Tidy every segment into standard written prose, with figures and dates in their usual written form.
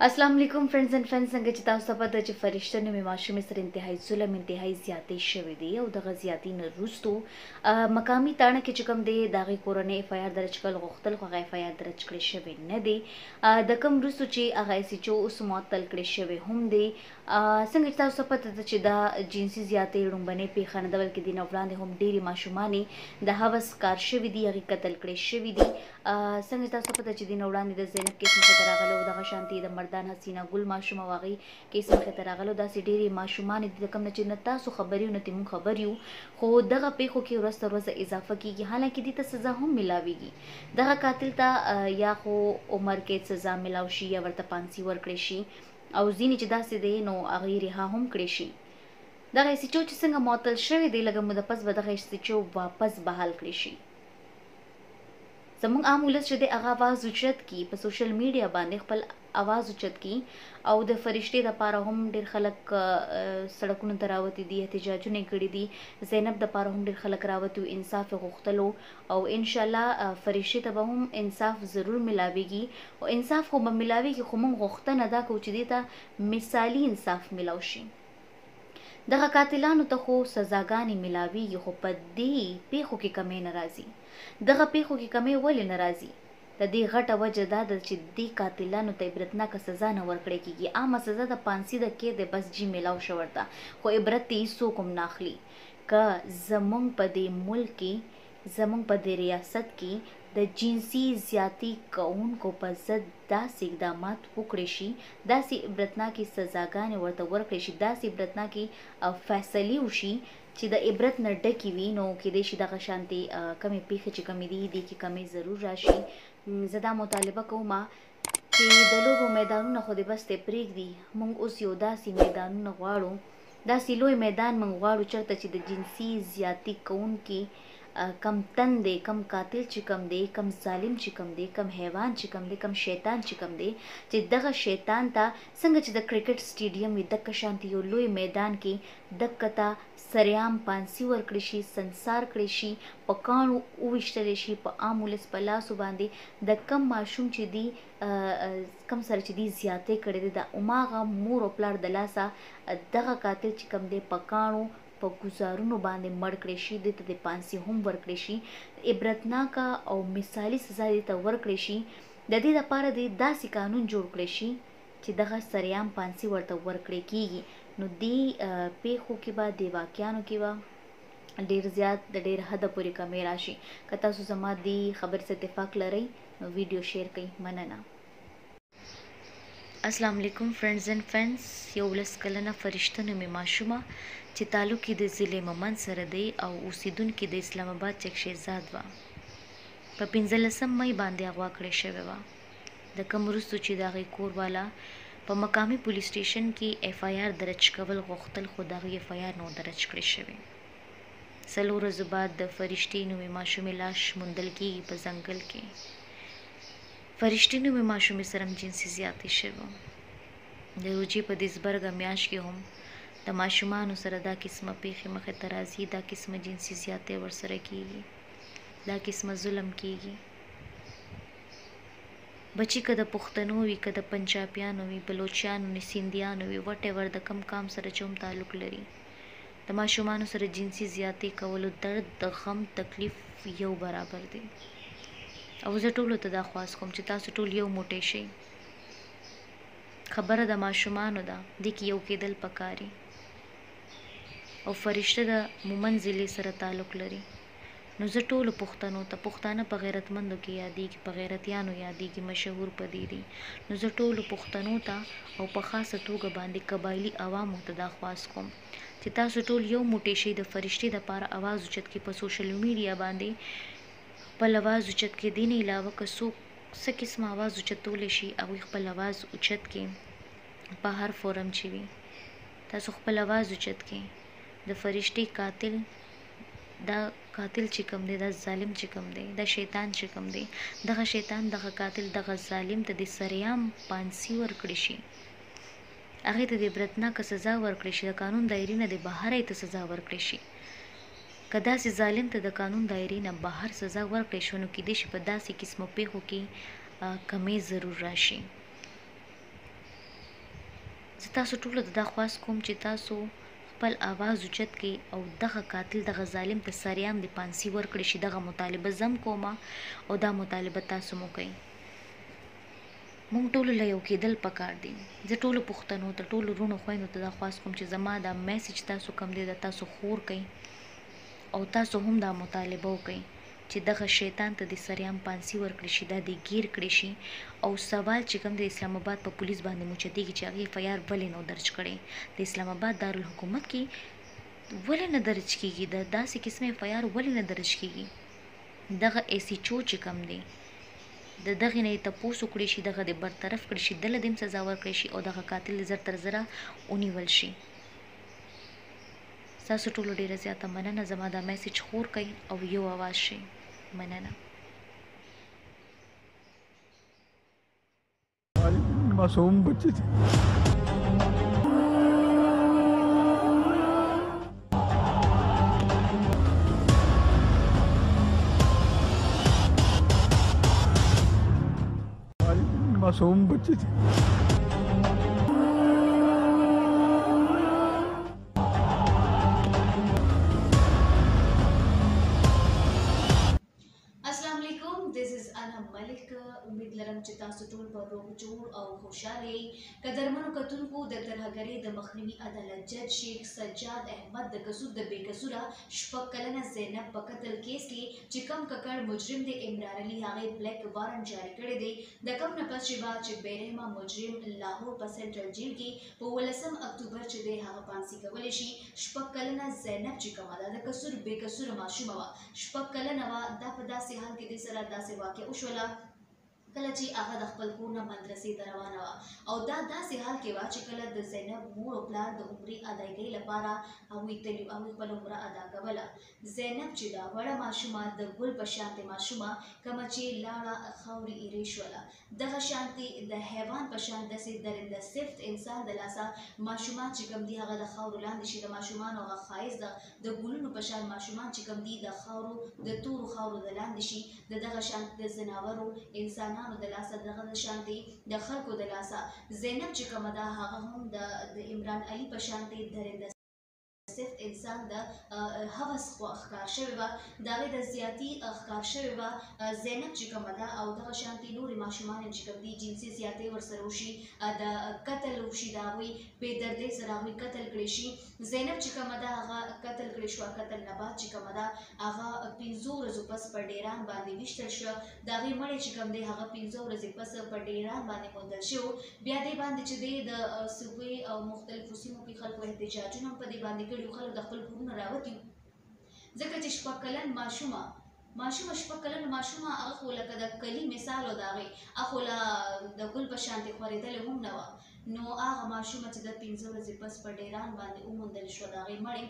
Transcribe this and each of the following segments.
अस्सलाम वालेकुम friends and friends څنګه چې تاسو په د فرشتو می ماشومې سره انتهایی ظلم انتهایی زیاتې شوې دي او دغه زیاتې نه وروستو مقامی تاڼه کې چې کوم دی دغه کورنۍ اف آی آر درج کول غوښتل خو اف آی آر درج کړی شوی نه دی د کوم وروستو چې هغه سی چې اوس معطل کړی شوی هم دی څنګه چې تاسو پته ده چې دا جنسي زیاتې ړومبنې پیښه نه ده بلکې د نه وړاندې هم ډېرې ماشومانې د هوس کار شوي دي هغې قتل کړی شوي دي څنګه چې تاسو پته چې د نه وړاندې د زینب کیس مخې ته راغلی و دغه شانتې د مردان حسینه ګل ماشومه و هغې کیس مخې ته راغلی و داسې ډېرې ماشومانې دي د کوم نه چې نه تاسو خبر یو نه ترې موږ خبر یو خو دغه پیښو کې ورځ تر ورځه اضافه کیږي حالانکه دې ته سزا هم میلاویږي دغه قاتل ته یا خو عمر کې سزا میلاو شي یا ورته پانسي ورکړی شي او ځینې چې داسې دی نو هغې رها هم کړی شي دغه سیچو چې څنګه معطل شوی دی لږه موده پس به دغه سیچو واپس بحال کړی شي زموږ عام ولس چې دی هغه اواز اوچت کی په سوشل میډیا باندې خپل اواز اوچت کی او د فرشتې دپاره هم ډېر خلک سړکونو ته راوتي دي احتجاجونه کړي دي زینب دپاره هم ډېر خلک راوتي وو انصاف یې غوښتلو او انشاءالله فرشتې ته به هم انصاف ضرور ملاویږي او انصاف خو به ملاویږي خو موږ غوښتنه دا کوو چې دې ته مثالي انصاف ملاو شي دغه قاتلانو ته خو سزاګانې ملاویږي خو په دې پیښو کې کمی نه راځي دغه پیښو کې کمی ولې نه راځي د دې غټه وجه دا ده چې دې قاتلانو ته عبرتناکه سزا نه ورکړی کېږي عامه سزا د پانسي د کې د بس جي میلاو شو ورته خو عبرت یې هېڅوک هم نه اخلي که زموږ په دې ملک کې زموږ په دې ریاست کې د جنسي زیاتی کوونکو په ضد داسې اقدامات وکړي شي داسې عبرتناکې سزاګانې ورته ورکړي شي داسې عبرتناکې فیصلې وشي چې د عبرت نه ډکې وي نو کیدای شي دغه شانتې کمې پیښې چې کمې دي دې کې کمې ضرور راشي زه دا مطالبه کوم چې د لوبو میدانونه خو دې بس ته پرېږدي موږ اوس یو داسې میدانونه غواړو داسې لوی میدان موږ غواړو چېرته چې د جنسي زیاتي کوونکي کم تن دی کم قاتل چې کم دی کم ظالم چې کم دی کم حیوان چې کم دی کم شیطان چې کم دی چې دغه شیطان ته څنګه چې د کرکټ سټیډیم وي دغه شانتې یو لوی میدان کې دغه ته سریام پانسي ورکړی شي سنسار کړی شي په کاڼو وویشتلی شي په عام ولس په لاسو باندې د کم ماشوم چې دی کم سره چې دی زیاتې کړی دی د هماغه مور او پلار د لاسه دغه قاتل چې کم دی په کاڼو په ګزارونو باندې مړ کړی شي دې ته د پانسي هم ورکړی شي عبرتناکه او مثالي سزا دې ته ورکړی شي د دې لپاره دې داسې قانون جوړ کړی شي چې دغه سریام پانسي ورته ورکړی کیږي نو دې پیښو کې به دې واقعانو کې به ډېر زیات د ډېر حده پورې کمی راشي که تاسو زما دې خبرې سره اتفاق لرئ نو ویډیو شیر کړئ مننه السلام علیکم فرینډز اینڈ فرینډز یو ولس کلنه فرشته نومې ماشومه چې تعلق یې د ضلع مومند سره دی او اوسیدونکې د اسلام آباد چک شهزاد وه په 15 مۍ باندې اغوا کړې شوې وه د کوم وروستو چې د هغې کور والا په مقامي پولیس سټیشن کې اف آی آر درج کول غوښتل خو د هغې اف آی آر نو درج کړی شوې 4 ورځو بعد د فرشتې نومې ماشومې لاش موندل کېږي په ځنګل کې فرشتې نومې ماشومې سره هم جنسي زیاتې شوې د روجې په دې زبرګه میاشت کې هم د ماشومانو سره دا قسمه پیښې مخې ته راځي دا قسمه جنسي زیاتې ورسره کېږي دا قسمه ظلم کېږي بچي که د پښتنو وي که د پنجابیانو وي بلوچیانو وي سیندیانو وي وټ ایور د کم کام سره چې هم تعلق لري د ماشومانو سره جنسي زیاتې کولو درد د غم تکلیف یو برابر دی او زه ټولو ته دا خواست کوم چې تاسو ټول یو موټی شئ خبره د ماشومانو ده دې کې یو کېدل پکاري او فرشته د مومند ضلع سره تعلق لري نو زه ټولو پښتنو ته پښتانه په غیرتمندو کې یادېږي په غیرتیانو یادېږي مشهور په دې دي نو زه ټولو پښتنو ته او په خاصه توګه باندې قبایلي عوامو ته دا خواست کوم چې تاسو ټول یو موټی شئ د فرشتې دپاره اواز اوچت کړي په سوشل میډیا باندې خپل اواز اوچت کړي دې نه علاوه که څوک څه قسمه اواز اوچتولی شي هغوی خپل اواز اوچت کړي په هر فورم چې وي تاسو خپل اواز اوچت کړئ د فرشتې قاتل دا قاتل چې کوم دی دا ظالم چې کوم دی دا شیطان چې کوم دی دغه شیطان دغه قاتل دغه ظالم ته د سریام پانسي ورکړی شي هغې ته د عبرتناکه سزا ورکړی شي د قانون دایرې نه د بهر یې ته سزا ورکړی شي که داسې ظالم ته د قانون دایرې نه بهر سزا ورکړی شو نو کیدای شي په داسې قسمو پیښو کې کمی ضرور راشي زه تاسو ټولو ته دا خواست کوم چې تاسو خپل اواز اوچت کړئ او دغه قاتل دغه ظالم ته سریعان د پانسي ورکړي شي. دغه مطالبه زم کومه او دا مطالبه تاسو مو کوئ. مونږ ټولو له یو کېدل پکار دي. زه ټولو پښتنو ته ټولو وروڼو خویندو ته دا خواست کوم چې زما دا میسج تاسو کوم دی دا تاسو خور کړئ او تاسو هم دا مطالبه وکړئ چې دغه شیطان ته د سریعان پانسي ورکړي شي، دا د ګیر کړي شي. او سوال چې کوم د اسلام آباد په پولیس باندې موچتېږي چې هغې FIR ولې نو درج کړی، د اسلام آباد دارالحکومت کې ولې نه درج کیږي؟ د داسې قسمه FIR ولې نه درج کیږي؟ دغه SHO چې کوم دی د دغې نه یې تپوس وکړی شي، دغه د برطرف کړي شي، دله دې هم سزا ورکړی شي او دغه قاتل زر تر زره ونیول شي. ستاسو ټولو ډېره زیاته مننه. زما دا میسج خور کړئ او یو اواز شئ. مننه. मासूम बच्चे थे. मासूम बच्चे थे. امید لرم چې تاسو ټول په روغ جوړ او خوشاله یئ. قدرمنو کتونکو، د ترهګرۍ د مخنیوي عدالت جج شیخ سجاد احمد د قصور د بې قصوره شپږ کلنه زینب په قتل کیس کې چې کوم ککړ مجرم دی عمران علي هغې بلیک وارنټ جاري کړی دی. د کوم نه پس چې بې رحمه مجرم لاهور په سینټرل جیل کې په 18 اکتوبر چې دی هغه پانسي کولی شي. شپږ کلنه زینب چې کومه ده د قصور بې قصوره ماشومه وه، شپږ کلنه وه. دا په داسې حال کې دې سره داسې واقع وشوله کله چې هغه د خپل کور نه مدرسې ته روانه وه او دا داسې حال کې وه چې کله د زینب مور او پلار د عمرې ادایګۍ لپاره هغوی تلي هغوی خپله عمره ادا کوله. زینب چې دا وړه ماشومه د ګل په شانتې ماشومه کومه چې لاړه خاورې ایرې شوله، دغه شانتې د حیوان په شان داسې درنده صفت انسان د لاسه ماشومان چې کوم دي هغه د خاورو لاندې شي. د ماشومانو هغه ښایست د ګلونو په شان ماشومان چې کوم دي د خاورو د تورو خاورو د لاندې شي. دغه شانتې د ځناورو انسانانو د لاسه دغه شانتې د خلکو د لاسه زینب چې کومه ده هغه هم د عمران علي په شانتې درنده صفت انسان د هوس ښکار شوې وه، د هغې د زیاتي ښکار شوې وه زینب چې کومه ده. او دغه شانتې نورې ماشومان چې کوم دي جنسي زیاتۍ ورسره وشي، د قتل وشي، د هغوی بې دردۍ سره هغوی قتل کړی شي. زینب چې کومه ده هغه قتل کړې شوه. قتل نه بعد چې کومه ده هغه 5 ورځو پس په ډیران باندې ویشتل شوه. د هغې مړی چې کوم دی هغه 5 ورځې پس په ډیران باندې موندل شوی. بیا دې باندې چې دی د صوبې او مختلفو سیمو کې خلکو احتجاجونه هم په دې باندې کړي، خلک د خپل کورونه راوتي ځکه چې شپږ کلن ماشومه شپږ کلن ماشومه هغه خو لکه د کلي مثال و د هغې هغه خو له د ګل په شانتې خورېدلې هم نه وه. نو هغه ماشومه چې د 5 ورځې پس په ډیران باندې وموندل شوه د هغې مړی.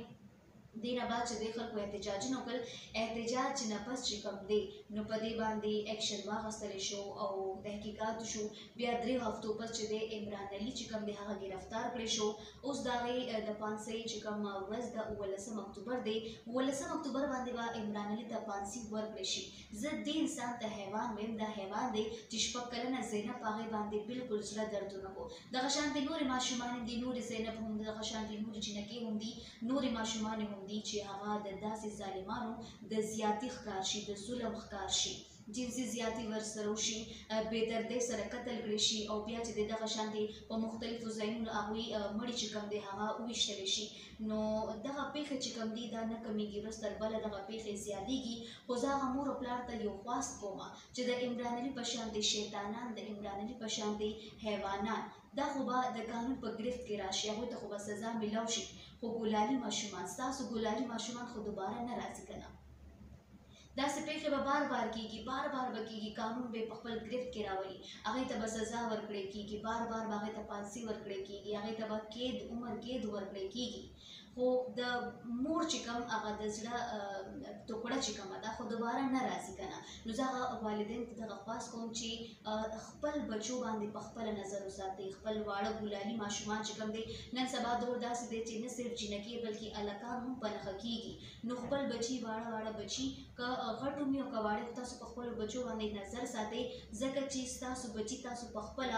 دې نه بعد چې دې خلکو احتجاجونه وکړل، احتجاج نه پس چې کوم دی نو په دې باندې اکشن واخیستلی شو او تحقیقات شو. بیا 3 هفتو پس چې دی عمران علي چې کوم دی هغه ګرفتار کړی شو. اوس د هغې د پانسۍ چې کوم ورځ د 18 اکتوبر دی، 18 اکتوبر باندې به عمران علي ته پانسي ورکړی شي. زه دې انسان ته حیوان ویم، دا حیوان دی چې شپږ کلنه زینب په هغې باندې بلکل زړه دردونه کو. دغه شانتې نورې ماشومان هم دي، نورې زینب هم دغه شانتې نورې جنکۍ هم دي، نورې ماشومانې هم دي چې هغه د داسې ظالمانو د زیاتي ښکار شي، د ظلم ښکار شي، جنسي زیاتي ورسره وشي، بې دردۍ سره قتل کړی شي او بیا چې د دغه شانتې په مختلفو ځایونو هغوی مړي چې کوم دی هغه وویشتلی شي. نو دغه پیښې چې کوم دي دا نه کمیږي، ورځ تر بله دغه پیښې زیاتېږي. خو زه هغه مور او پلار ته یو خواست کومه چې د عمران علي په شانتې شیطانان، د عمران علي په شانتې حیوانان دا خو به د قانون په ګرفت کې راشي، هغوی ته خو به سزا میلاو شي. خو ګلالي ماشومان، ستاسو ګلالي ماشومان خو دوباره نه راځي که نه؟ داسې پیښې به بار بار کېږي، بار بار به کېږي، قانون به په خپل ګرفت کې راولي، هغې ته به سزا ورکړی کېږي، بار بار به هغې ته پانسي ورکړی کېږي، هغې ته به عمر قید ورکړی کېږي. خو د مور چې کوم هغه د زړه ټوکړه چې کومه ده خو دوباره نه راځي کنه. نو زه هغه والدین ته دغه خواست کوم چې خپل بچو باندې په خپل نظر وساتي. خپل واړه ګلالي ماشومان چې کوم دي نن سبا دور داسې دی چې نه صرف جنکۍ بلکې الکان هم په نښه کیږي. نو خپل بچي واړه بچي که غټ وي او که واړه تاسو په خپلو بچو باندې نظر ساتئ ځکه چې ستاسو بچي تاسو په خپل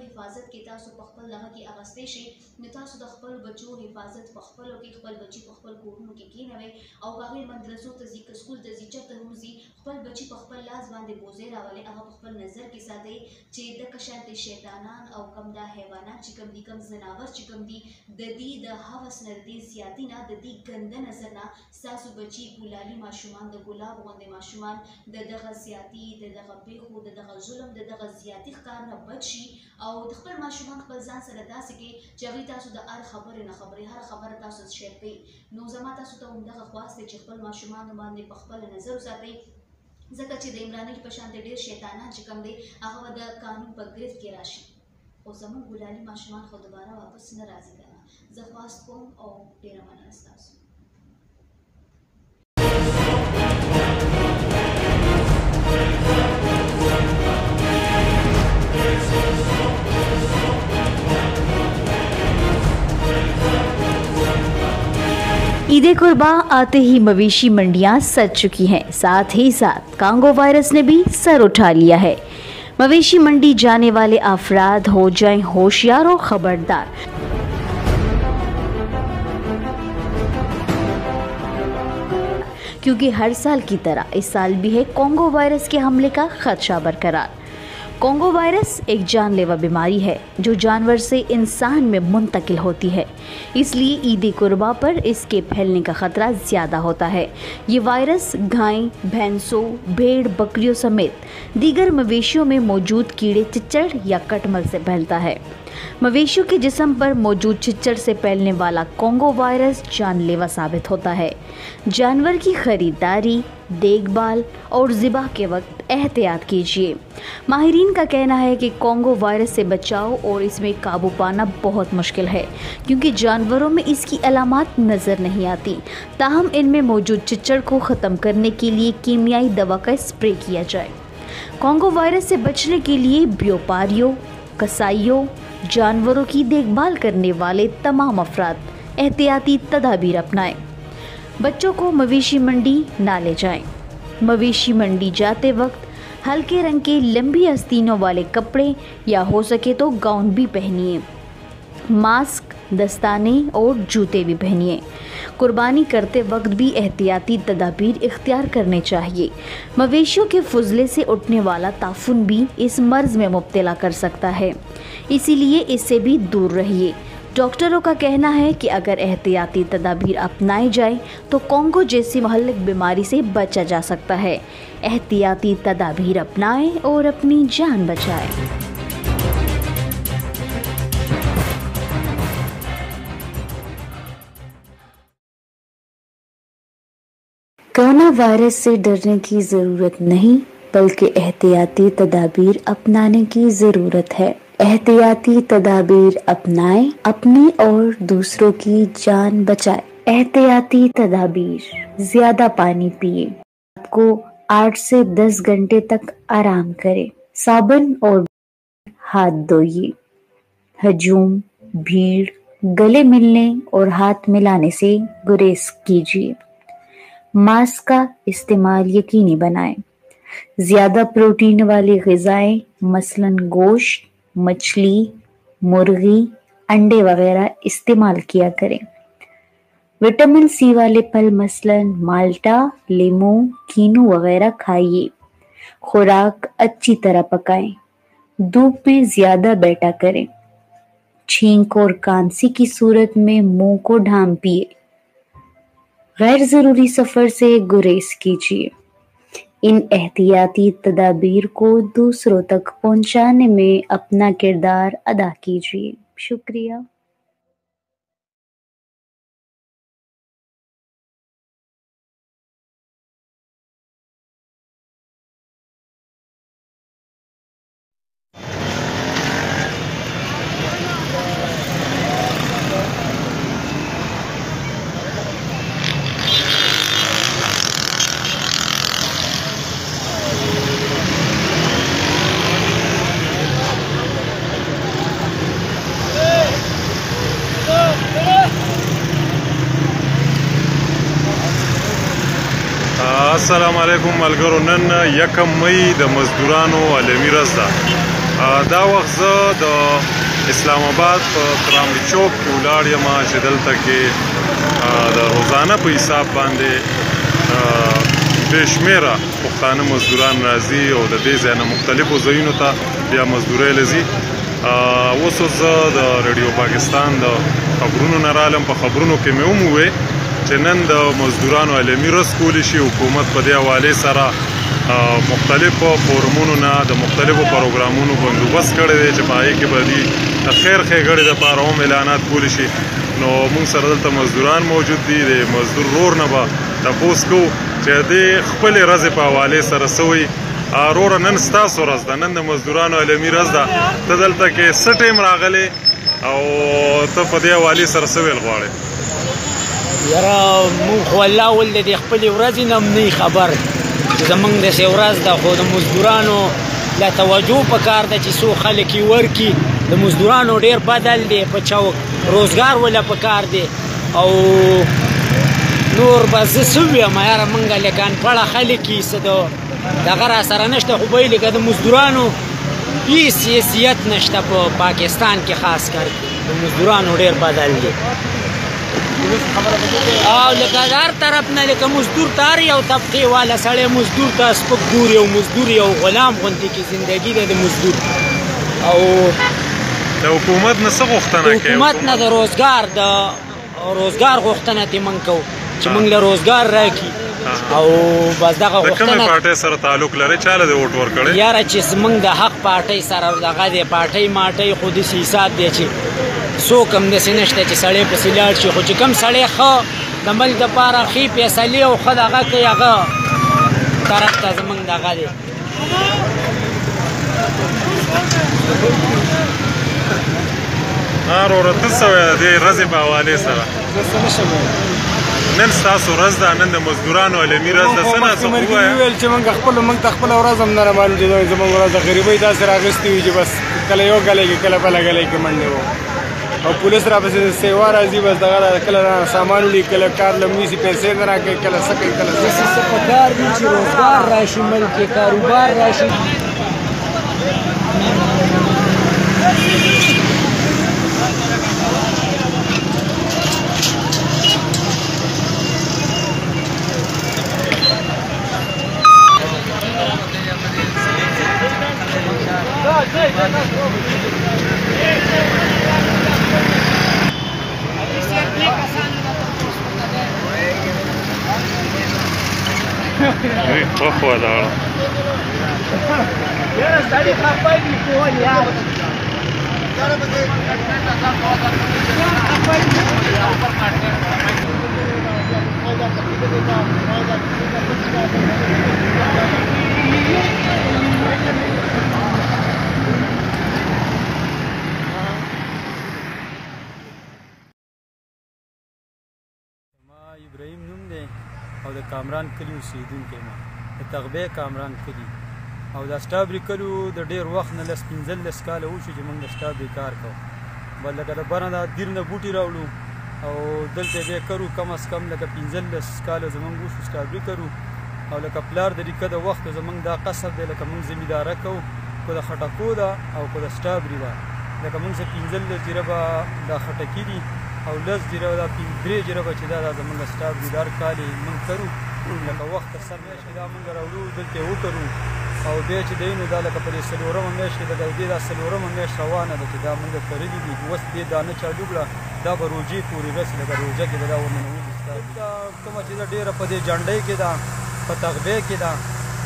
حفاظت کې تاسو په خپل دغه کې اغوستی شئ. نو تاسو د خپل بچو حفاظت په خپلو کې خپل بچي په خپل کورونو کې کینوئ او هغوی مدرسو ته ځي که سکول ته ځي چېرته هم ځي خپل بچي په خپل لاس باندې بوزې راولئ هغه په خپل نظر کې ساتئ چې دغه شانتې شیطانان او کم دا حیوانات چې کوم دي کم ځناور چې کوم دي د دې د هوس نه د دې زیاتي نه د دې ګنده نظر نه ستاسو بچي ګلالي ماشومان د ګلاب غوندې ماشومان د دغه زیاتي د دغه پیښو د دغه ظلم د دغه زیاتي ښکار نه بچ شي او د خپل ماشومان خپل ځان سره داسې کړي چې هغوی تاسو د هر خبرې نه خبرې هر خبره تاسو شیر کړئ. نو زما تاسو ته همدغه خواست دی چې خپل ماشومانو باندې په خپل نظر وساتئ ځکه چې د عمرانۍ په شان ډېر شیطانان چې کوم دی هغه به د قانون په ګرفت کې راشي. خو زموږ ګلالي ماشومان خو دوباره واپس نه راځي کنه. زه خواست کوم او ډېره مننه ستاسو. ईद कुर्बा आते ही मवेशी मंडियां सज चुकी हैं, साथ ही साथ कांगो वायरस ने भी सर उठा लिया है। मवेशी मंडी जाने वाले अफराद हो जाएं होशियार और खबरदार। क्योंकि हर साल की तरह इस साल भी है कांगो वायरस के हमले का खदशा बरकरार। कांगो वायरस एक जानलेवा बीमारी है जो जानवर से इंसान में मुंतकिल होती है, इसलिए ईद कुर्बा पर इसके फैलने का खतरा ज़्यादा होता है। ये वायरस गाय, भैंसों, भेड़, बकरियों समेत दीगर मवेशियों में मौजूद कीड़े चिच्चड़ या कटमल से फैलता है। मवेशियों के जिस्म पर मौजूद चिच्चड़ से फैलने वाला कांगो वायरस जानलेवा साबित होता है। जानवर की खरीदारी, देखभाल और ज़िबा के वक्त एहतियात कीजिए। माहिरीन का कहना है कि कांगो वायरस से बचाव और इसमें काबू पाना बहुत मुश्किल है क्योंकि जानवरों में इसकी अलामात नज़र नहीं आती। ताहम इनमें मौजूद चिच्चड़ को ख़त्म करने के लिए कीमियाई दवा का स्प्रे किया जाए। कांगो वायरस से बचने के लिए व्यापारियों, कसाईयों, जानवरों की देखभाल करने वाले तमाम अफराद एहतियाती तदाबीर अपनाएं। बच्चों को मवेशी मंडी ना ले जाएं। मवेशी मंडी जाते वक्त हल्के रंग के लंबी आस्तीनों वाले कपड़े या हो सके तो गाउन भी पहनिए। मास्क, दस्ताने और जूते भी पहनिए। कुर्बानी करते वक्त भी एहतियाती तदाबीर इख्तियार करने चाहिए। मवेशियों के फुजले से उठने वाला ताफुन भी इस मर्ज में मुब्तला कर सकता है, इसीलिए इससे भी दूर रहिए। डॉक्टरों का कहना है कि अगर एहतियाती तदाबीर अपनाई जाए तो कांगो जैसी महल्लिक बीमारी से बचा जा सकता है। एहतियाती तदाबीर अपनाएं और अपनी जान बचाएं। कोरोना वायरस से डरने की ज़रूरत नहीं बल्कि एहतियाती तदाबीर अपनाने की ज़रूरत है। एहतियाती तदाबीर अपनाएं, अपनी और दूसरों की जान बचाएं। एहतियाती तदाबीर: ज़्यादा पानी पिए। आपको 8 से 10 घंटे तक आराम करें। साबुन और हाथ धोइए। हजूम, भीड़, गले मिलने और हाथ मिलाने से गुरेज कीजिए। मास्क का इस्तेमाल यकीनी बनाएं। ज़्यादा प्रोटीन वाली ग़िज़ाएं मसलन गोश्त, मछली, मुर्गी, अंडे वगैरह इस्तेमाल किया करें। विटामिन सी वाले फल मसलन माल्टा, लीमू, कीनू वगैरह खाइए। खुराक अच्छी तरह पकाएं। धूप में ज़्यादा बैठा करें। छींक और खांसी की सूरत में मुंह को ढांपिए। गैर ज़रूरी सफ़र से गुरेज कीजिए। इन एहतियाती तदाबीर को दूसरों तक पहुंचाने में अपना किरदार अदा कीजिए। शुक्रिया। السلام علیکم ملګرو. نن 1 مئی د مزدورانو عالمي ورځ ده. دا وخت زه د اسلام آباد په تراملي چوک کې ولاړ یم چې دلته کې د روزانه په حساب باندې بې شمېره پښتانه مزدوران راځي او د دې ځای نه مختلفو ځایونو ته بیا مزدورۍ له ځي. اوس زه د ریډیو پاکستان د خبرونو نه رالم. په خبرونو کې مې هم وویل چې نن د مزدورانو عالمي ورځ کولی شي. حکومت په دې حوالې سره مختلفو فورمونو نه د مختلفو پروګرامونو بندوبست کړی دی چې په هغې کې به دي د خیر ښېګړې دپاره هم اعلانات کولی شي. نو موږ سره دلته مزدوران موجود دي. د مزدور ورور نه به تپوس کوو چې د خپلې ورځې په حوالې سره څه وایي. وروره نن ستاسو ورځ ده، نن د مزدورانو عالمي ورځ ده. ته دلته کې څه ټایم راغلی او ته په دې حوالې سره څه ویل غواړې؟ یاره مونږ خو الله ول د دې خپلې ورځې نه هم نه خبر چې زمونږ داسې ورځ ده، خو د مزدورانو لا توجه پکار ده چې څو خلک یې ورکړي. د مزدورانو ډېر بدل دی په چوک، روزګار وله پکار دی. او نور به زه څه ویم یاره مونږ لکه انپړه خلک یې څه دغه را سره نشته، خو به یې لکه د مزدورانو هېڅ حیثیت نشته په پاکستان کې. خاص کر د مزدورانو ډېر بدل دی او لکه د هر طرف نه لکه مزدور ته هر یو طبقې والا سړی مزدور ته سپک ګوري او مزدور یو غلام غوندې کې زندګي ده د مزدور. او د حکومت نه څه غوښتنه کوي؟ حکومت نه د روزګار غوښتنه ترې موږ کوو چې موږ له روزګار راکړي. او بس دغه غوښتنه. د کومې پارټۍ سره تعلق لرئ؟ چا له دې ووټ ورکړی؟ یاره چې زموږ د حق پارټۍ سره دغه دی پارټۍ مارټۍ خو داسې حساب دی چې څوک هم داسې نشته چې سړی پسې لاړ شي. خو چې کوم سړی ښه د ملک دپاره ښې فیصلې او ښه دغه کوي هغه طرف ته زموږ دغه دی. وروره ته څه وایې د دې ورځې په حوالې سره؟ زه څه نشم ویلی. نن ستاسو ورځ ده، نن د مزدورانو عالمي ورځ ده. څه نه څه ووایه؟ ویل چې موږ ته خپله ورځ هم نه رامعلوم چې زموږ ورځ د غریبۍ داسې راغستې وي چې بس کله یو ګلی کې کله بله ګلی کې منډې وو او پولیس راپسې سیوا راځي. بس دغه کله سامان وړي، کله کار له نیسي، پیسې نه راکوي، کله څه کوي کله داسې څه پکار دي چې روزګار راشي، ملک کې کاروبار راشي. خوښ ولاړه یاره سړي خفه دي ټول یاره. ابراهیم نوم دی او د کامران کلي اوسېدونکی یم، د تغبې کامران کلي. او دا سټابري کلو د ډېر وخت نه 15 کاله وشو چې موږ د سټابري کار کوو. بل لکه د بره د دیر نه بوټي راوړو او دلته بیا کرو. کم از کم لکه 15 کاله زموږ وشو سټابري کرو. او لکه پلار د نیکه د وخت زموږ دا قصب دی لکه موږ زمینداره کوو، کو د خټکو ده او کو د سټابري ده. لکه موږ څه 15 جربه دا خټکي دي او 10 جربه دا 3 جربه چې دا زموږ سټابري دار کالي موږ کرو. لکه وخت سر میاشتې دا موږ راوړو دلته وکرو او بیا چې دی نو دا لکه په دې 4مه میاشت کې د دې دا 4مه میاشت روانه ده چې دا موږ کرلي دي. اوس دې دانه چالو کړه دا به روجې پورې رسي. لکه روژه کې به دا ورننوځي. دا کومه چې ده ډېره په دې جنډۍ کې ده، په تغبې کې ده.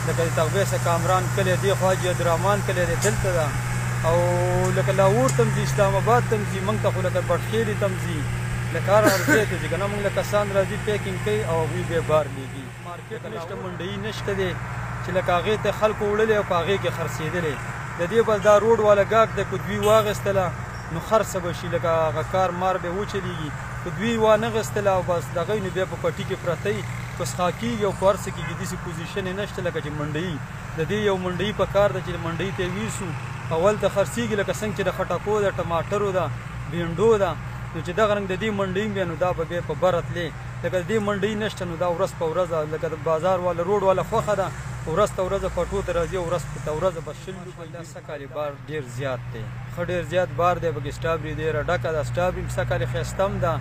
لکه د تغبې څخه کامران کلی دی، خوا حاجي عبدالرحمن کلی دی دلته ده. او لکه لاهور ته هم ځي، اسلام آباد ته هم ځي، موږ ته خو لکه بټخېلي ته هم ځي. لکه هر ځای ته ځي که نه موږ له کسان راځي پیکینګ کوي او هغوی بیا بار لیږي. مارکېټ نشته، منډۍ نشته دی چې لکه هغې ته خلکو وړلی او په هغې کې خرڅېدلی. د دې بس دا روډ والا ګاګ دی که دوی واغېستله نو خرڅه به شي، لکه هغه کار مار بیا وچلېږي. که دوی وانغېستله او بس دغه نو بیا په پټي کې پرته وي، که څښا کېږي او په هر څه کېږي. داسې پوزیشن یې نشته لکه چې منډۍ. د دې یو منډۍ په کار ده چې منډۍ ته یې ویسو اول ته خرڅېږي، لکه څنګه چې د خټکو ده، ټماټرو ده، بینډو ده. نو چې دغه رنګ د دې منډۍ بیا نو دا به بیا په بره تلې لکه د دې منډۍ نشته نو دا ورځ په ورځ لکه د بازار والا روډ والا خوښه ده ورځ ته ورځ پټو ته راځي او ورځ ته ورځ به 100 روپۍ دا سږکال بار ډېر زیات دی ښه ډېر زیات بار دی پکې سټابري ډېره ډکه ده سټابري سږکال ښایسته هم ده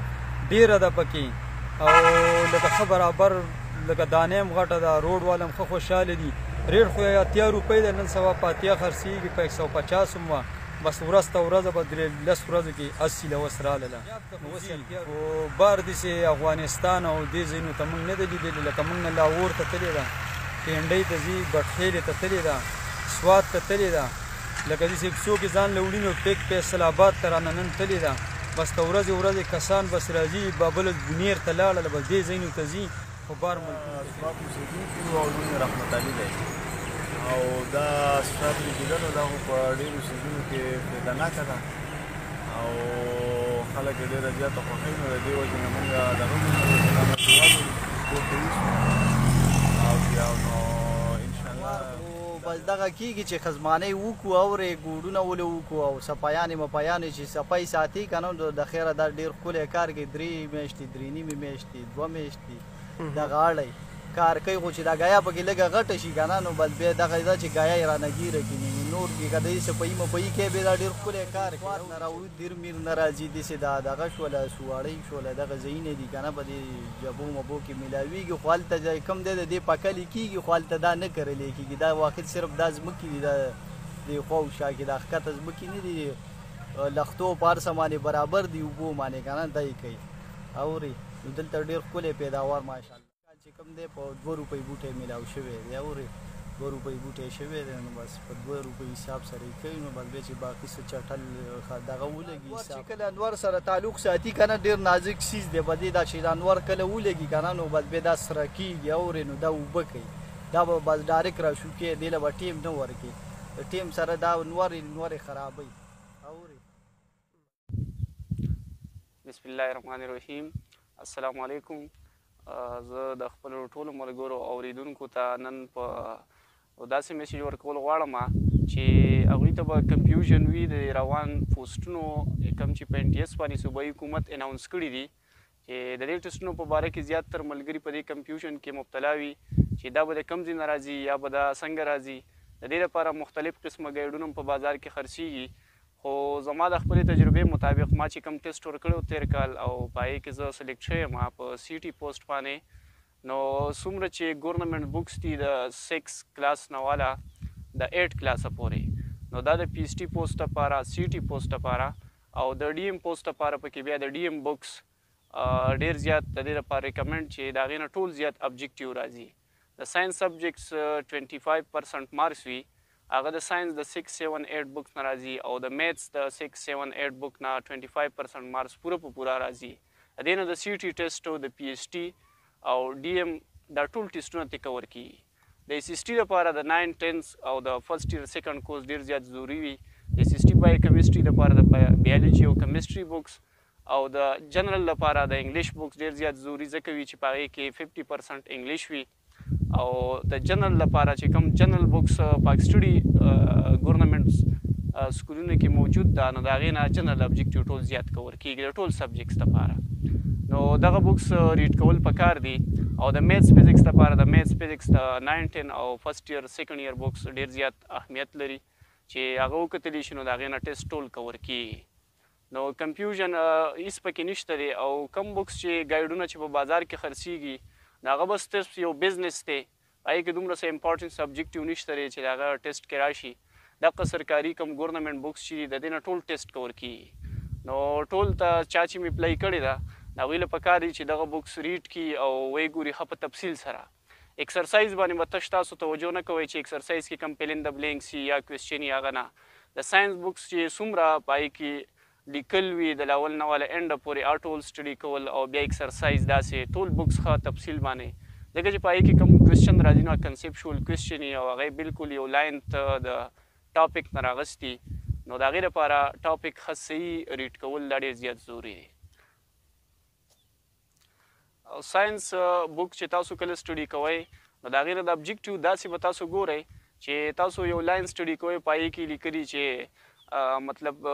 ډېره ده پکې او لکه ښه برابر لکه دانې هم غټه ده روډ والا هم ښه خوشحاله دي ریټ خو یې 80 روپۍ ده نن سبا په 80 خرڅېږي په 150 هم وه بس ورځ ته ورځ به 10 ورځو کې 80 لوس راغله خو بار داسې افغانستان او دې ځایونو ته موږ نه ده لیدلي لکه موږ نه لاهور ته تللې ده پینډۍ ته ځي بټخیلې ته تللې ده سوات ته تللې ده لکه داسې څوک یې ځان له وړي نو پیک فیصل آباد ته رانه نن تللې ده بس ته ورځې ورځې کسان بس راځي بابل بونیر ته لاړل بس دې ځایونو ته ځي خو بار اسباب اوسېدونکي وو او نوم یې رحمت علي دی او دا سټابري ګیدنه دا خو په ډېرو سیزونو کې فایدهناکه ده او خلک یې ډېره زیاته خوښوي نو د دې وجې نه مونږ دغه او بیا نو انشاءالله بس دغه کېږي چې خزمانۍ وکړو اورې ګوډونه ولې وکړو او صفایانې مپایانې چې صفای ساتي که نه د خیره دا ډېر ښکلی کار کوي 3 میاشتې 3 نیمې میاشتې 2 میاشتې دغه اړی کار کوي خو چې دا ګیا پکې لږه غټه شي که نه نو بس بیا دغه ده چې ګیا یې رانه ګیره کړي نور کې که د صفایي مپایي کوي بیا دا ډېر ښکلی کار کوي نه راوړو دیر میر نه راځي داسې دا دغه شوله سواړۍ شوله دغه ځایونه دي که نه په دې جبو مبو کې میلاویږي خو هلته کم دی د دې پکلې کېږي خو هلته دا نه کرلی کېږي دا واقع صرف دا ځمکې دي دا د خوا او شا کې دا ښکته ځمکې نه دي لښتو په هر څه باندې برابر دي اوبو باندې که نه دا یې کوي اورې نو دلته ډېر ښکلی پیداوار ماشاءالله چې کوم دی په 2 روپۍ بوټی میلاو شوی دی اورې 2 روپۍ بوټی شوی دی نو بس په 2 روپۍ حساب سره یې کوي نو بس بیا چې باقي څه چټل دغه ولګي چې کله انور سره تعلق ساتي که نه ډېر نازک سیز دی په دې دا چې انور کله ولګي که نه نو بس بیا دا سره کېږي اورې نو دا اوبه کوي دا به بس ډایرکټ راشو کې دې له به ټیم نه ورکوي د ټیم سره دا نور یې خرابوي اورې بسم الله الرحمن الرحیم السلام علیکم زه د خپلو ټولو ملګرو اوریدونکو ته نن په داسې میسیج ورکول غواړم چې هغوی ته به کنفیوژن وي د روان پوسټونو کوم چې په NTS باندې صوبایي حکومت اناونس کړي دي چې د دې ټسټونو په باره کې زیاتره ملګري په دې کنفیوژن کې مبتلا وي چې دا به د کوم ځای نه راځي یا به دا څنګه راځي د دې لپاره مختلف قسمه ګایډونه په بازار کې خرڅېږي خو زما د خپلې تجربې مطابق ما چې کوم ټیسټ ورکړی و تېر کال او په هغې کې زه سلیکټ شوی یم په CT پوسټ باندې نو څومره چې ګورنمنټ بکس دي د 6 کلاس نه والا د 8 کلاسه پورې نو دا د PST پوسټ لپاره CT پوسټ لپاره او د DM پوسټ لپاره پکې بیا د DM بکس ډېر زیات د دې لپاره ریکمنډ چې د هغې نه ټول زیات ابجیکټیو راځي د ساینس سبجیکټس 25% مارکس وي هغه د ساینس د 678 بکس نه راځي او د میتھس د 678 بک نه 25% مارکس پوره په پوره راځي د دې نه د CT ټیسټ او د PST او DM دا ټول ټیسټونه ته کور کیږي د SST لپاره د 9 10 او د فرست ایئر سیکنډ کورس ډېر زیات ضروري وي د SST بایو کیمستري لپاره د بیالوجي او کیمستري بکس او د جنرال لپاره د انګلیش بکس ډېر زیات ضروري ځکه وي چې په هغې کې 50% انګلیش وي او د جنرال لپاره چې کوم جنرال بکس پاک سټډي ګورنمنټ سکولونو کې موجود ده نو د هغې نه جنرال ابجیکټیو ټول زیات کور کېږي د ټول سبجیکټس لپاره نو دغه بکس ریډ کول پکار دي او د میتھس فزیکس لپاره د میتھس فزیکس د 9 10 او فرست ایئر سیکنډ ایئر بکس ډېر زیات اهمیت لري چې هغه وکتلی شي نو د هغې نه ټیسټ ټول کور کېږي نو کنفیوژن هېڅ پکې نشته دی او کم بکس چې ګایډونه چې په بازار کې خرڅېږي د هغه بس ټیسټ یو بزنس دی هغې کې دومره څه امپارټنټ سبجیکټیو نشته دی چې د هغه ټیسټ کې راشي دغه سرکاري کم ګورنمنټ بکس چې دي د دې نه ټول ټیسټ کور کېږي نو ټول ته چا چې مې اپلای کړې ده د هغوی له پکار دي چې دغه بکس ریډ کړي او ویې ګوري ښه په تفصیل سره ایکسرسایز باندې به تش تاسو توجه نه کوئ چې ایکسرسایز کې کم فیل ان د بلینکس یا کوېسچن یا هغه نه د ساینس بکس چې څومره په هغې کې لیکل وي د لاول نه والا اینډه پورې ټول سټډي کول او بیا ایکسرسایز داسې ټول بکس ښه تفصیل باندې ځکه چې په هغې کې کوم کوېسچن راځي نو کنسپچوال کوېسچن او هغې بلکل یو لاین ته د ټاپک نه راغستي نو د هغې لپاره ټاپک ښه صحیح ریډ کول دا ډېر زیات ضروري دی او ساینس بک چې تاسو کله سټډي کوئ نو د هغې نه د ابجیکټیو داسې به تاسو ګورئ چې تاسو یو لاین سټډي کوئ په هغې کې لیکلي چې مطلب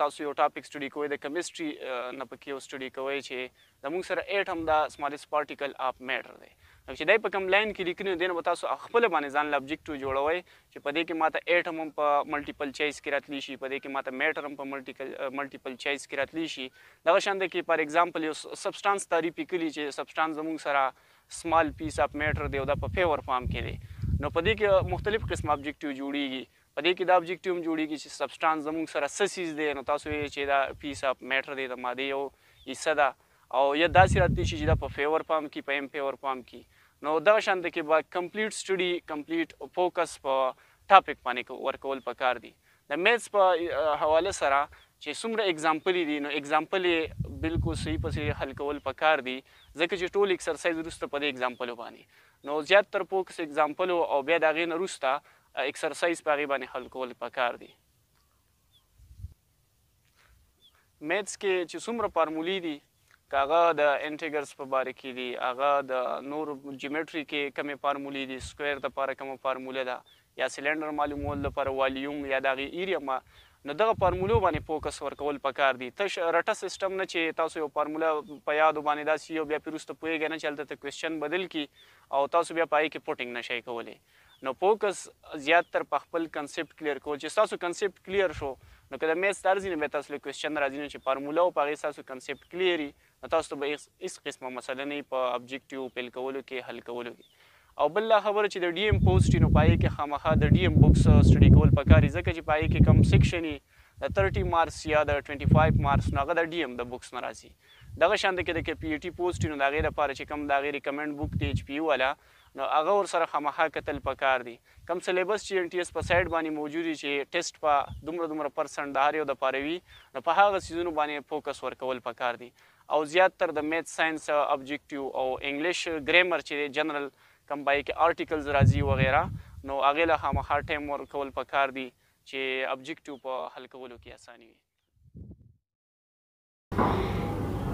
تاسو یو ټاپک سټډي کوئ د کیمستري نه پکې یو سټډي کوئ چې زموږ سره ایټم دا سمالست پارټیکل اف میټر دی. چې دی په کوم لاین کې لیکلي دی نو به تاسو خپله باندې ځان له ابجیکټیو جوړوئ چې په دې کې ماته ایټم هم په ملټیپل چوایس کې راتلی شي، په دې کې ماته میټر هم په ملټیپل چوایس کې راتلی شي. دغه شان دی کې فار ایگزامپل یو سبسټانس تعریفي کړي چې سبسټانس زموږ سره سمال پیس اف میټر دی او دا په فیور فارم کې دی. نو په دې کې مختلف قسم ابجیکټیو جوړیږي. په دې کې دا ابجیکټیو هم جوړیږي چې سبسټانس زموږ سره څه څیز دی نو تاسو یې چې دا پیس اف میټر دی د مادې یو حصه ده او یا داسې راتلی شي چې دا په فیور فارم کې په ایم فیور فارم کې. نو دغه شان دی کې به کمپلیټ سټډي کمپلیټ فوکس په ټاپک باندې ورکول پکار دي. د میتھس په حواله سره چې څومره اگزامپل دي نو اگزامپل یې بالکل صحیح پسې حل کول پکار دي ځکه چې ټول ایکسرسایز وروسته په دې اگزامپلو باندې نو زیات تر فوکس اگزامپلو او بیا د هغې نه وروسته ایکسرسایز په هغې باندې حل کول پکار دي. میتھس کې چې څومره فارمولې دي که هغه د انټیګرز په باره کې دي، هغه د نور جیومټري کې کمې فارمولې دي، سکویر دپاره کومه فارموله ده یا سلنډر معلومول لپاره والیوم یا د هغې ایریا نو دغه فارمولو باندې فوکس ورکول پکار دي. تش رټه سیسټم نه چې تاسو یو فارموله په یادو باندې داسې یو بیا پرې وروسته پوهېږئ نه چې هلته ته کوېسچن بدل کړي او تاسو بیا په هغې کې پوټینګ نشئ کولی. نو فوکس زیات تر په خپل کنسپټ کلیر کول چې ستاسو کنسپټ کلیر شو نو که د میتھس ته راځي نو بیا تاسو له کوېسچن راځي نو چې فارموله او په هغې ستاسو کنسپټ کلیر وي نو تاسو ته به هېڅ قسمه مسله نه وي په ابجیکټیو پیل کولو کې حل کولو کې. او بل لا خبره چې د ډي ایم پوسټ نو په هغې کې خامخا د ډي ایم بکس سټډي کول پکار دي ځکه چې په هغې کې کم سیکشن وي د 30 مارکس یا د 25 مارکس نو هغه د ډي ایم د بکس نه راځي. دغه شان دی کې د پی ای ټي پوسټ نو د هغې لپاره چې کوم د هغې ریکمنډ بک دی ایچ پي یو والا نو هغه ورسره خامخا کتل پکار دي. کم سلیبس چې ان ټي ایس په سایډ باندې موجود وي چې ټیسټ په دومره پرسنټ د هر یو دپاره وي نو په هغه څیزونو باندې فوکس ورکول پکار دي. او زیات تر د میتھ ساینس ابجیکټیو او انګلیش ګریمر چې جنرل کم پای کې آرټیکلز راځي وغیره نو هغې له خامخا ټایم ورکول پکار دي چې ابجیکټیو په حل کولو کې اساني وي.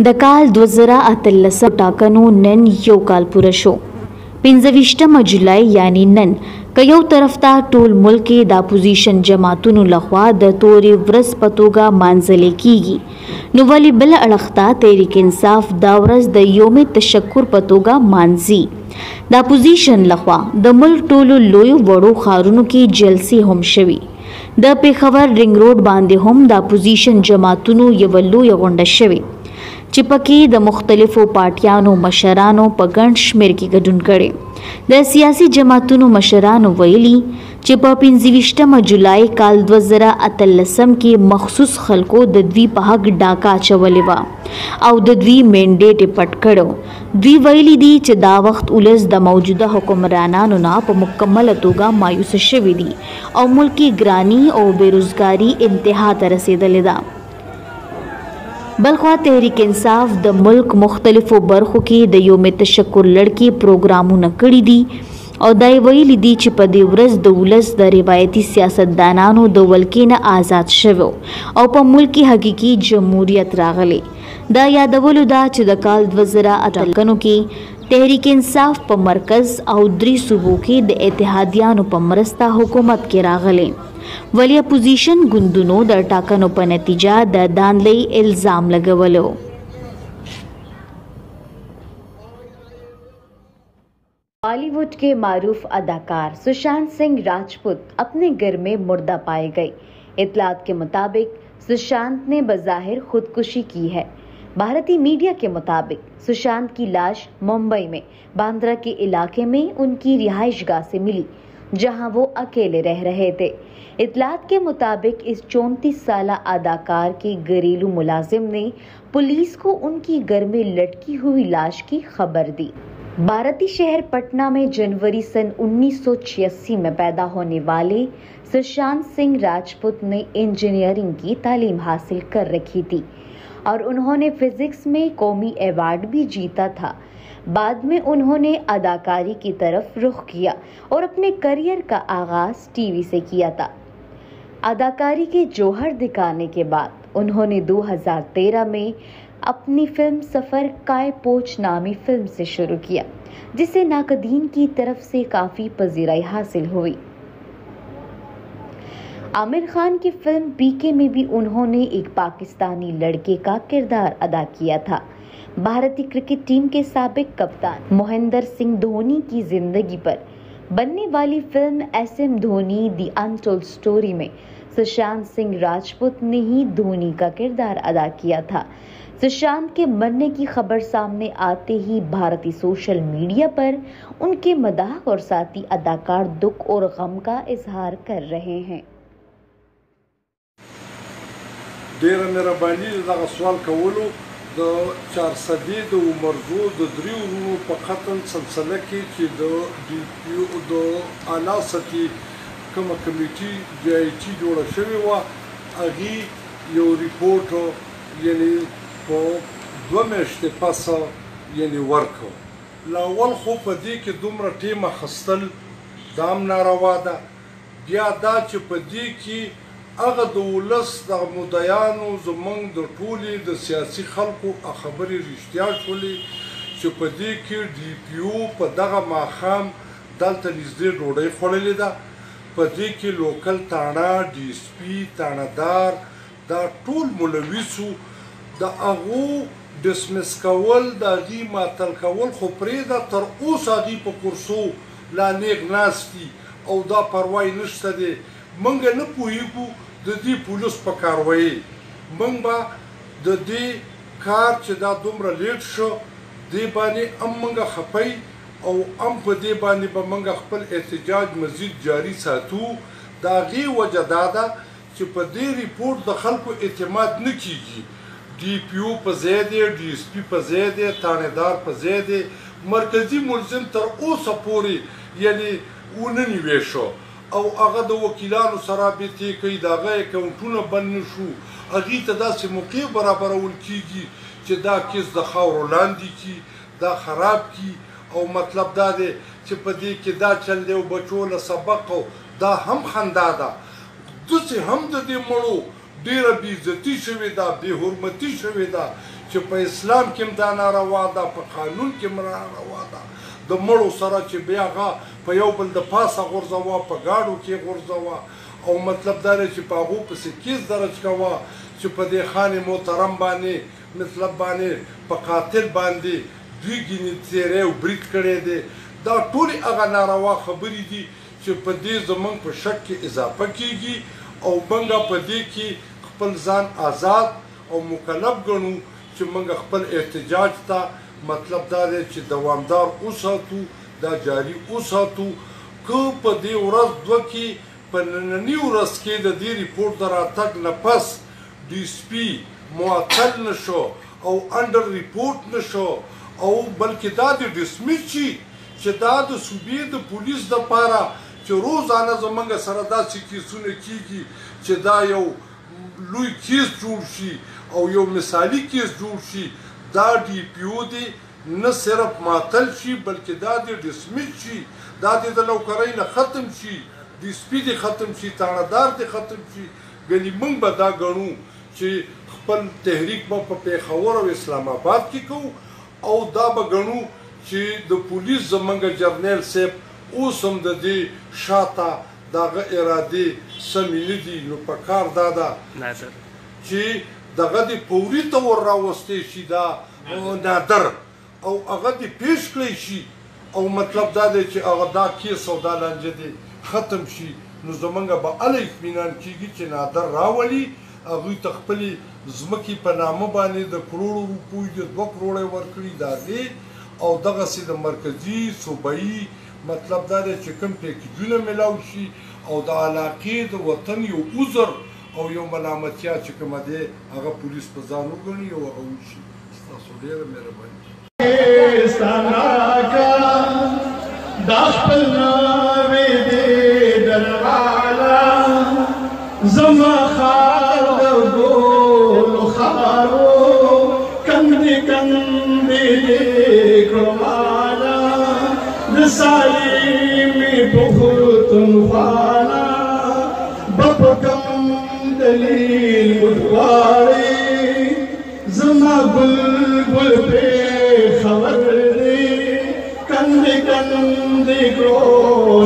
د کال 2013 ټاکنو نن یو کال پوره شو. 15 جولای یعنی نن که یو طرف ته ټول ملک کې د اپوزیشن جماعتونو لخوا د تورې ورځ په توګه مانځلې کیږي نو ولې بل اړخ ته تحریک انصاف دا ورځ د یوم تشکر په توګه مانځي. د اپوزیشن لخوا د ملک ټولو لویو وړو ښارونو کې جلسې هم شوي. د پیښور رنګ روډ باندې هم د اپوزیشن جماعتونو یوه لویه غونډه شوې چې پکې د مختلفو پارټیانو مشرانو په ګڼ شمېر کې ګډون کړی. د سیاسي جماعتونو مشرانو ویلي چې په 15 جولای کال 2013 کې مخصوص خلکو د دوی په حق ډاکه اچولې وه او د دوی مینډیټ یې پټ کړو. دوی ویلي دي چې دا وخت ولس د موجوده حکمرانانو نه په مکمله توګه مایوسه شوي دي او ملکی ګرانی او بیروزګاري انتها ته رسېدلې ده. بلخوا تحریک انصاف د ملک مختلفو برخو کې د یوم تشکر لړکې پروګرامونه کړي دي او دا ویلي دي چې په دې ورځ د ولس د روایتي سیاستدانانو د ولکې نه آزاد شوی او په ملک کې حقیقي جمهوریت راغلی. دا یادولو ده چې د کال 2018 کې تحریک انصاف په مرکز او 3 صوبو کې د اتحادیانو په مرسته حکومت کې راغلی ولی اپوزیشن ګوندونو د ټاکنو په نتیجه د داندلۍ الزام لګولو. बॉलीवुड के मारूफ अदाकार सुशांत सिंह राजपूत अपने घर में मुर्दा पाए गए. इत्तलात के मुताबिक सुशांत ने बज़ाहिर खुदकुशी की है. भारतीय मीडिया के मुताबिक सुशांत की लाश मुंबई में बांद्रा के इलाके में उनकी रिहाइशगाह से मिली जहां वो अकेले रह रहे थे. इत्तलात के मुताबिक इस 34 साला अदाकार के घरेलू मुलाजिम ने पुलिस को उनकी घर में लटकी हुई लाश की खबर दी. भारतीय शहर पटना में जनवरी सन 1986 में पैदा होने वाले सुशांत सिंह राजपूत ने इंजीनियरिंग की तालीम हासिल कर रखी थी और उन्होंने फिजिक्स में कौमी अवार्ड भी जीता था. बाद में उन्होंने अदाकारी की तरफ रुख किया और अपने करियर का आगाज टीवी से किया था. अदाकारी के जौहर दिखाने के बाद उन्होंने 2013 में अपनी फिल्म सफ़र काय पोच नामी फिल्म से शुरू किया जिसे नाकदीन की तरफ से काफ़ी पजीराई हासिल हुई. आमिर खान की फिल्म पीके में भी उन्होंने एक पाकिस्तानी लड़के का किरदार अदा किया था। भारतीय क्रिकेट टीम के साबिक कप्तान महेंद्र सिंह धोनी की जिंदगी पर बनने वाली film SM Dhoni the untold story में सुशांत सिंह राजपूत ने ही धोनी का किरदार अदा किया था। सुशांत के मरने की खबर सामने आते ही भारतीय सोशल मीडिया पर उनके मजाक और साथी अदाकार दुख और गम का इजहार कर रहे हैं। ډیره مهرباني دغه سوال کولو د 400 د عمرزو د دریو ورونو په قتل سلسله کې چې د DPO د اعلی سطحي کومه کمیټي JIT جوړه شوې وه هغې یو ریپورټ یعنی په 2 میاشتې پسه یعنی ورکړ. له اول خو په دې کې دومره ټیم اخیستل دا هم ناروا ده. بیا دا چې په دې کې هغه د ولس د مدعیانو زموږ د ټولې د سیاسي خلکو خبرې رښتیا شولې چې په دې کې DPO په دغه ماښام دلته نږدې ډوډۍ خوړلې ده. په دې کې لوکل تاڼه DSP تاڼهدار دا ټول ملوثو د هغو ډسمس کول د هغې معطل کول خو پرېږده تر اوسه هغې په کرسو لا نیغ ناست دي او دا پروا یې نشته دی. موږ نه پوهېږو د دې پولیس په کاروایي موږ به د دې کار چې دا دومره لیټ شو دې باندې هم موږ خفی او هم په دې باندې به موږ خپل احتجاج مزید جاري ساتو. د هغې وجه دا ده چې په دې ریپورټ د خلکو اعتماد نه کیږي. DPO په ځای دی DSP په ځای دی تاڼهدار په ځای دی مرکزي ملزم تر اوسه پورې یعنی ونه نیوی شو او هغه د وکیلانو سره رابطې کوي د هغه اکاونټونه بند نه شو. هغې ته داسې موقع برابرول کیږي چې دا کیس د خاورو لاندې کړي دا خراب کړي او مطلب دا دی چې په دې کې دا چل دی او بچو له سبق او دا هم خندا ده. داسې هم د دې مړو ډېره بېعزتي شوې ده بې حرمتي شوې ده چې په اسلام کې هم دا ناروا ده په قانون کې هم ناروا ده. د مړو سره چې بیا هغه په یو بل د پاسه غورځوه په ګاډو کې غورځوه او مطلب دا دی چې په هغو پسې کیس درج کوه چې په دې خان محترم باندې مطلب باندې په قاتل باندې دوی ګینې تیری او برید کړی دی. دا ټولې هغه ناروا خبرې دي چې په دې زموږ په شک کې اضافه کیږي او موږ په دې کې خپل ځان آزاد او مکلف ګڼو چې موږ خپل احتجاج ته مطلب دا دی چې دوامدار وساتو دا جاري وساتو. که په دې ورځ دوه کې په ننني ورځ کې د دې ریپورټ د راتګ نه پس DSP معطل نه شو او انډر ریپورټ نه شو او بلکې دا د ډسمس شي چې دا د صوبې د پولیس دپاره چې روزانه زموږ سره داسې کیسونه کیږي چې دا یو لوی کیس جوړ شي او یو مثالي کیس جوړ شي دا DPO دی نه صرف معطل شي بلکې دا دی ډسمس شي دا دی د نوکرۍ نه ختم شي DSP دی ختم شي تاڼهدار دی ختم شي. ګنې موږ به دا ګڼو چې خپل تحریک به په پېښور او اسلام آباد کې کوو او دا به ګڼو چې د پولیس زموږ جرنیل صاحب اوس هم د دې شاته د هغه ارادې سمې نه دي. نو په کار دا ده چې دغه دې فوري طور راوستی شي دا نادر او هغه دې پیش کړی شي او مطلب دا دی چې هغه دا کیس او دا لانجه دې ختم شي. نو زموږ به هله اطمینان کیږي چې نادر راولي هغوی ته خپلې ځمکې په نامه باندې د کروړو روپیو د 2 کروړه ورکړي د هغې او دغسې د مرکزي صوبایي مطلب دا دی چې کوم پیکیجونه میلاو شي او د علاقې د وطن یو عذر او یو ملامتیا چې کومه دی هغه پولیس په ځان وګڼي او هغه وشي. ستاسو ډېره مهرباني. دا خپل ناوې دې درواله زما خار د ګولو خارو کندې کندې دې کړماله د سالي مې پختون خواله بپکم دلیل مدواري زما بلبل پہ خبر دی کندې کندې کړو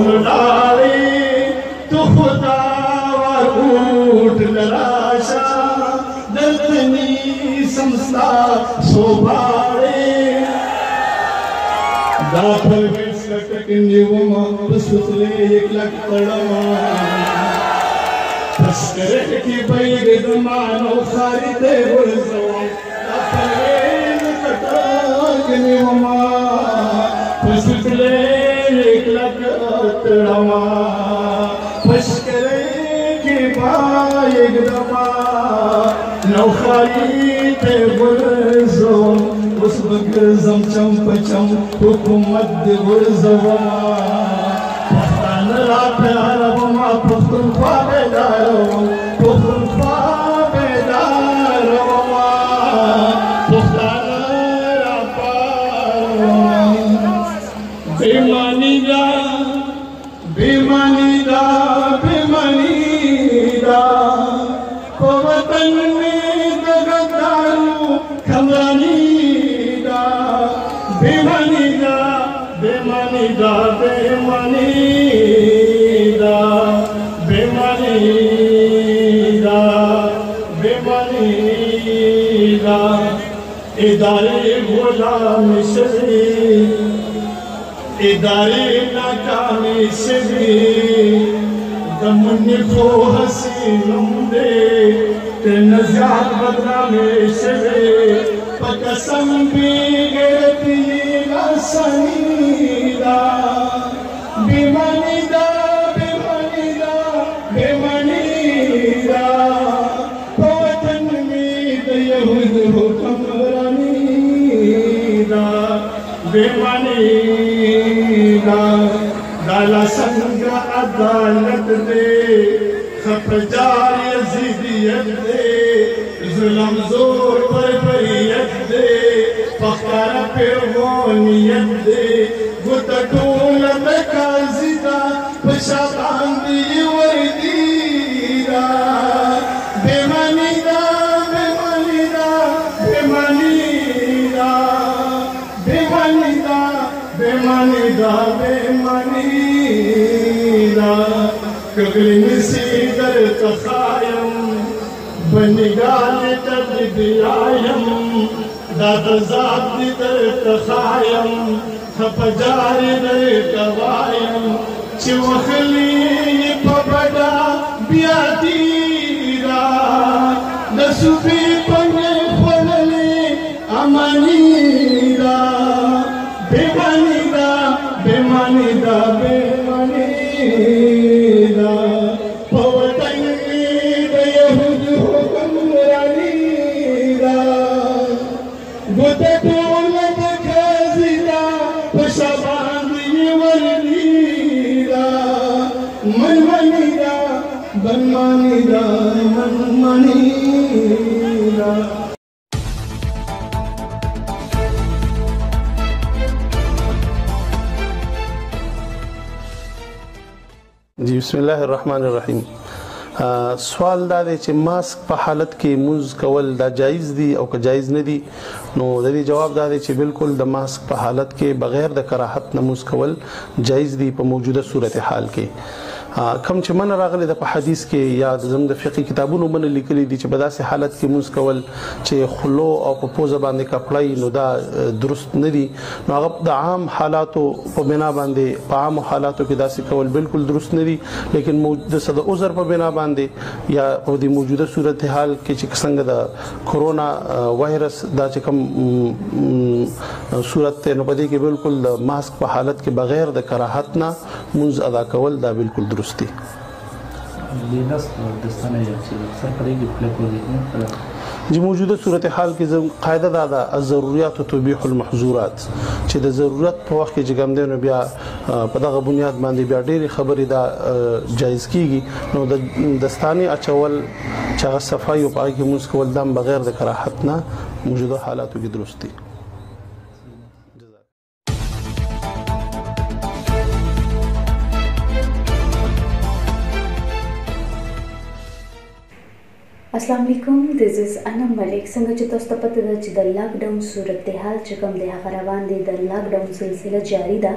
दर्दनी संस्था सोबाड़े दाखल वेस लटकन जीवमा बसुतले एक लख तड़मा तस्करे की बैग दमानो खारिदे बुरज़ों दाखल वेस लटकन जीवमा बसुतले एक लख तड़मा तस्करे की बैग दमा नौखारी ते बुरज़ों उस बगज़म चंप चंप हुकूमत दे बुरज़वा पख्तान ला प्यार वमा पख्तूनख्वा बेदार पख्तूनख्वा बेदार वमा पख्तान ला प्यार बेमानी दा बेमानी दा बेमानी दा वतन में दगदारू खमरानी दा बेमानी दा बेमानी दा बेमानी दा बेमानी दा बेमानी दा इदारे गुलामी से इदारे नाकामी से दमुन को हसीनों दे ते नज़ार बदनामे से पकसम भी गिरती लसनीदा बेमानीदा बेमानीदा बेमानीदा वतन में यहूद हुक्मरानीदा बेमानीदा दाला संग अदालत दे खपजार यजीदियत दे जुल्म जोर पर बरियत दे फख्र पेरवनियत दे गुतटोल काजिदा पशाबान दी वर्दीदा बेमानीदा बेमानीदा बेमानीदा बेमानीदा बेमानीदा बेमानीदा कगली नसीदर तखायम बनिगाल तब्दियायम दादजात दर तखायम खपजार दर तवायम चिवखली पबड़ा बियातीरा नसुबी पंगे फलले अमनीरा बेमानीदा बेमानीदा बेमानीदा पवतन में यहूद हुक्मरानीदा गुतटोल बखाजिदा पशाबान वर्दीदा मनमानीदा बनमानीदा मनमानीदा जी बिस्मिल्लाहिर्रहमानिर्रहीम सवाल دا دی چې ماسک په حالت کې موز کول دا جایز دي او که جایز نه دي نو د دې جواب دا دی چې بالکل د ماسک په حالت کې بغیر د کراهت نه موز کول جایز دي په موجوده صورتحال کې کم چې من راغلی د په حدیث کې یا زموږ د فقہی کتابونو باندې لیکلي دي چې په داسې حالت کې موز کول چې خلو او په پوزه باندې کپړای نو دا درست نه دي نو هغه د عام حالاتو په بنا باندې په عام حالاتو کې داسې کول بالکل درست نه دي لیکن د صد عذر په بنا باندې یا په دې موجوده صورتحال کې چې څنګه د کورونا وایرس دا چې کوم صورت ته نو په دې کې بالکل د ماسک په حالت کې بغیر د کراهت نه موز ادا کول دا بالکل درست دي जी موجوده صورتحال کې قاعده دا ده الضروريات تبيح المحظورات چې د ضرورت په وخت کې چې کوم دی نو بیا په دغه بنیاد باندې بیا ډېری خبرې دا جایز کیږي نو د دستاني اچول چې هغه صفای او پای کې موږ کول دم بغیر د کراهت نه موجوده حالاتو کې درست دي अस्सलाम वालेकुम, दिस इज़ अनम मलिक। څنګه چې تاسو ته پته ده چې د لاک ډاون صورتحال چې کوم دی هغه روان دی، د لاک ډاون سلسله جاری ده.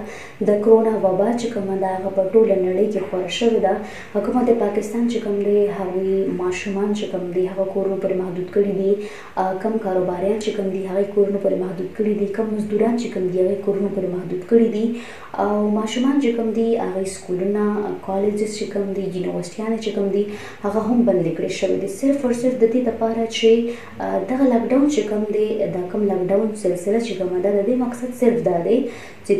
د کرونا وبا چې کومه ده هغه په ټوله نړۍ کې خوره شوې ده. حکومت پاکستان چې کوم دی هغوی ماشومان چې کوم دی هغه کورونو پورې محدود کړي دي، کم کاروباریان چې کوم دی هغه کورونو پورې محدود کړي دي، کم مزدوران چې کوم دی هغه کورونو پورې محدود کړي دي، او ماشومان چې کوم دی هغه سکولونه، کالجز چې کوم دی، یونیورسيټیان چې کوم دی هغه هم بند کړي شوی دي، صرف او صرف د دې لپاره چې دغه لاک ډاون چې کوم دی، دا کوم لاک ډاون سلسله چې کومه ده، د دې مقصد صرف دا دی چې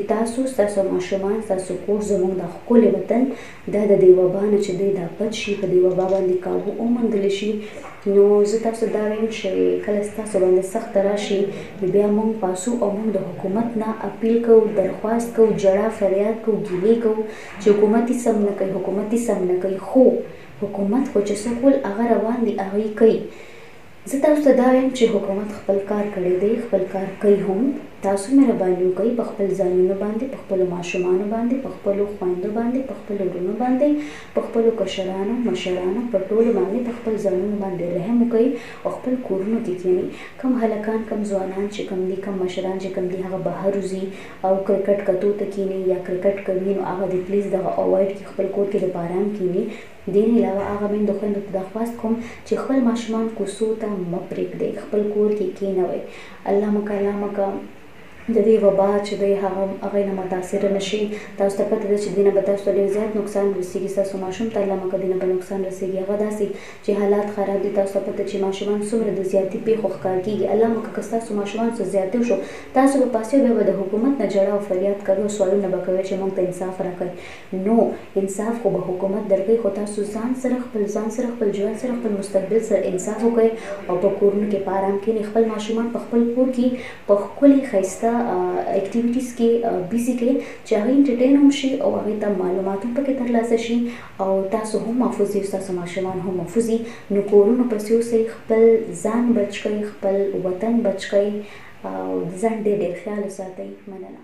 تاسو ماشومان، تاسو کور، زموږ د ښکلي وطن دا د دې وبا نه چې دی دا بچ شي، په دې وبا باندې قابو وموندلی شي. نو زه تاسو دا وایم چې کله ستاسو باندې سخته راشي بیا موږ پاسو او موږ د حکومت نه اپیل کوو، درخواست کوو، جړه فریاد کوو، ګیلې کوو چې حکومت یې سم نه کوي، حکومت یې سم نه کوي. خو حکومت خو چې څه کول هغه روان دي، هغه یې کوي. زه تاسو ته دا وایم چې حکومت خپل کار کړی دی، خپل کار کوي هم. تاسو مهرباني وکړئ په خپل ځانونو باندې، په خپلو ماشومانو باندې، په خپلو خویندو باندې، په خپلو ورونو باندې، په خپلو کشرانو، مشرانو، په ټولو باندې په خپل ځانونو باندې رحم وکړئ او خپل کورونو کې کښېنئ. کم هلکان، کم ځوانان چې کوم دي، کم مشران چې کوم دي هغه بهر وځي او کرکټ کتو ته کښېني یا کرکټ کوي، نو هغه د پلیز دغه اوایډ کړي، خپل کور کې د باران کښېني. دې نه علاوه هغه میندو خویندو ته درخواست کوم چې خپل ماشومان کوڅو ته مه پرېږدئ، خپل کور کې کښېنوئ. الله مکه د دې وبا چې دی هغه نه متاثره نه شي. تاسو ته پته ده چې دې نه به تاسو ته ډېر زیات نقصان رسېږي، ستاسو ماشوم ته الله مکه دې نه به نقصان رسېږي. هغه داسې چې حالات خراب دي، تاسو ته پته چې ماشومان څومره د زیاتي پیښو ښکار کېږي. الله مکه که ستاسو ماشومان څه زیاتی وشو، تاسو به پاسئ بیا به د حکومت نه جړه او فریاد کوئ او سوالونه به کوئ چې موږ ته انصاف راکړئ. نو انصاف خو به حکومت درکوي، خو تاسو ځان سره، خپل ژوند سره، خپل مستقبل سره انصاف وکړئ او په کورونو کې په ارام کښېنئ. خپل ماشومان په خپل کور کې په ښکلي ښایسته اکټیویټیز کې بیزي کړئ چې هغوی انټرټین هم شي او هغوی ته معلومات هم پکې ترلاسه شي او تاسو هم محفوظ یې، ستاسو ماشومان هم محفوظ یي. نو کورونو پسې اوسئ، خپل ځان بچ کړئ، خپل وطن بچ کړئ او د ځان ډېر خیال وساتئ. مننه.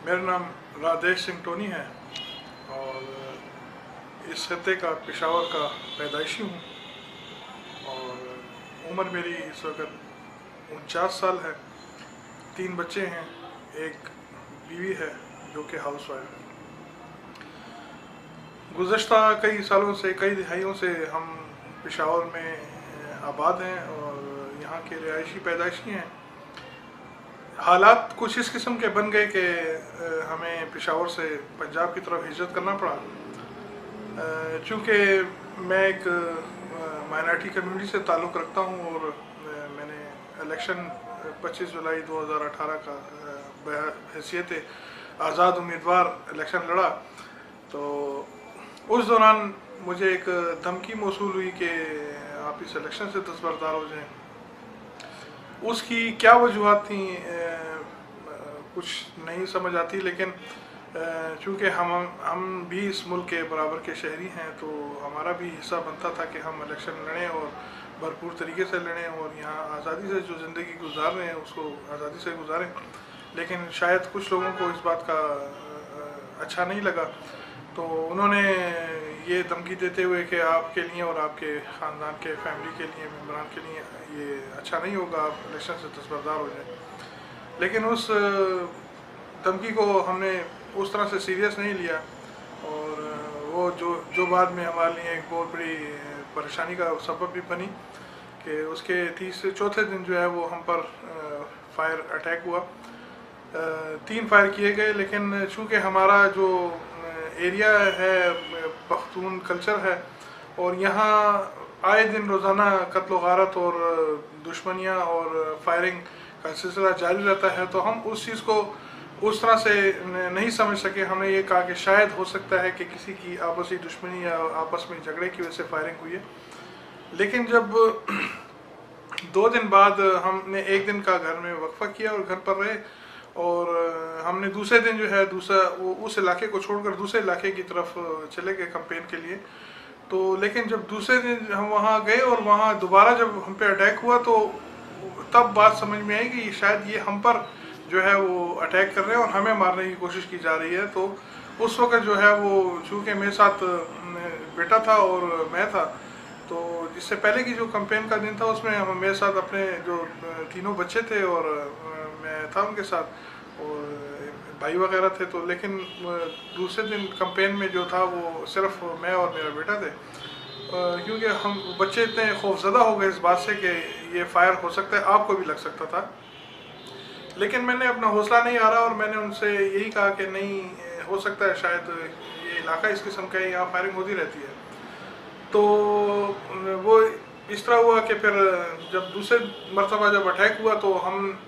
मेरा नाम राधेश सिंह टोनी है और इस खत्े का पेशावर का पैदाइशी हूँ और उम्र मेरी इस वक्त 49 साल है। 3 बच्चे हैं, एक बीवी है जो कि हाउस वाइफ है। गुज़श्ता कई सालों से, कई दिहाइयों से हम पेशावर में आबाद हैं और यहाँ के रिहायशी पैदाइशी हैं। हालात कुछ इस किस्म के बन गए कि हमें पेशावर से पंजाब की तरफ हिजरत करना पड़ा। चूँकि मैं एक माइनॉरिटी कम्युनिटी से ताल्लुक़ रखता हूँ और मैंने इलेक्शन 25 जुलाई 2018 का हैसियत आज़ाद उम्मीदवार इलेक्शन लड़ा, तो उस दौरान मुझे एक धमकी मौसूल हुई कि आप इस इलेक्शन से दस्तबरदार हो जाएं। उसकी क्या वजूहत थी कुछ नहीं समझ आती, लेकिन चूँकि हम भी इस मुल्क के बराबर के शहरी हैं तो हमारा भी हिस्सा बनता था कि हम इलेक्शन लड़ें और भरपूर तरीके से लड़ें और यहाँ आज़ादी से जो ज़िंदगी गुजार रहे हैं उसको आज़ादी से गुजारें। लेकिन शायद कुछ लोगों को इस बात का अच्छा नहीं लगा, तो उन्होंने ये धमकी देते हुए कि आपके लिए और आपके ख़ानदान के फैमिली के लिए मेम्बरान के लिए ये अच्छा नहीं होगा, आप इलेक्शन से दस्तबरदार हो जाएं। लेकिन उस धमकी को हमने उस तरह से सीरियस नहीं लिया और वो जो बाद में हमारे लिए एक बहुत बड़ी परेशानी का सबब भी बनी कि उसके चौथे दिन जो है वो हम पर फायर अटैक हुआ। 3 फायर किए गए, लेकिन चूँकि हमारा जो एरिया है पख्तून कल्चर है और यहाँ आए दिन रोज़ाना कत्ल गारत और दुश्मनियाँ और फायरिंग का सिलसिला जारी रहता है, तो हम उस चीज़ को उस तरह से नहीं समझ सके। हमने ये कहा कि शायद हो सकता है कि किसी की आपसी दुश्मनी या आपस में झगड़े की वजह से फायरिंग हुई है। लेकिन जब 2 दिन बाद हमने 1 दिन का घर में वक्फा किया और घर पर रहे और हमने दूसरे दिन जो है उस इलाके को छोड़कर दूसरे इलाके की तरफ चले गए कैंपेन के लिए। तो लेकिन जब दूसरे दिन हम वहाँ गए और वहाँ दोबारा जब हम पे अटैक हुआ तो तब बात समझ में आई कि शायद ये हम पर जो है वो अटैक कर रहे हैं और हमें मारने की कोशिश की जा रही है। तो उस वक्त जो है वो चूँकि मेरे साथ बेटा था और मैं था, तो इससे पहले की जो कैंपेन का दिन था उसमें हम मेरे साथ अपने जो 3 बच्चे थे और मैं था उनके साथ और भाई वगैरह थे। तो लेकिन दूसरे दिन कैंपेन में जो था वो सिर्फ मैं और मेरा बेटा थे, क्योंकि हम बच्चे इतने खौफजदा हो गए इस बात से कि ये फायर हो सकता है, आपको भी लग सकता था। लेकिन मैंने अपना हौसला नहीं हारा और मैंने उनसे यही कहा कि नहीं हो सकता है, शायद ये इलाका इस किस्म का है, यहाँ फायरिंग होती रहती है। तो वो इस तरह हुआ कि फिर जब दूसरे मरतबा जब अटैक हुआ तो हम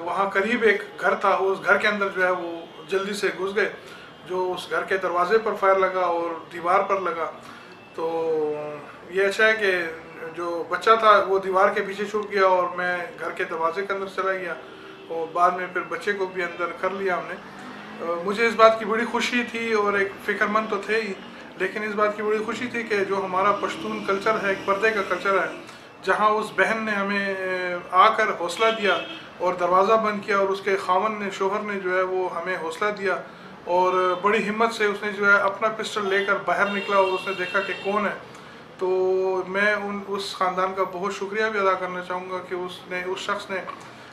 वहाँ करीब एक घर था, उस घर के अंदर जो है वो जल्दी से घुस गए। जो उस घर के दरवाजे पर फायर लगा और दीवार पर लगा। तो ये अच्छा है कि जो बच्चा था वो दीवार के पीछे छुप गया और मैं घर के दरवाजे के अंदर चला गया और बाद में फिर बच्चे को भी अंदर कर लिया हमने। मुझे इस बात की बड़ी खुशी थी और एक फ़िक्रमंद तो थे ही, लेकिन इस बात की बड़ी खुशी थी कि जो हमारा पश्तून कल्चर है, एक पर्दे का कल्चर है, जहाँ उस बहन ने हमें आकर हौसला दिया और दरवाज़ा बंद किया और उसके खावन ने, शोहर ने जो है वो हमें हौसला दिया और बड़ी हिम्मत से उसने जो है अपना पिस्टल लेकर बाहर निकला और उसने देखा कि कौन है। तो मैं उस ख़ानदान का बहुत शुक्रिया भी अदा करना चाहूँगा कि उस शख्स ने,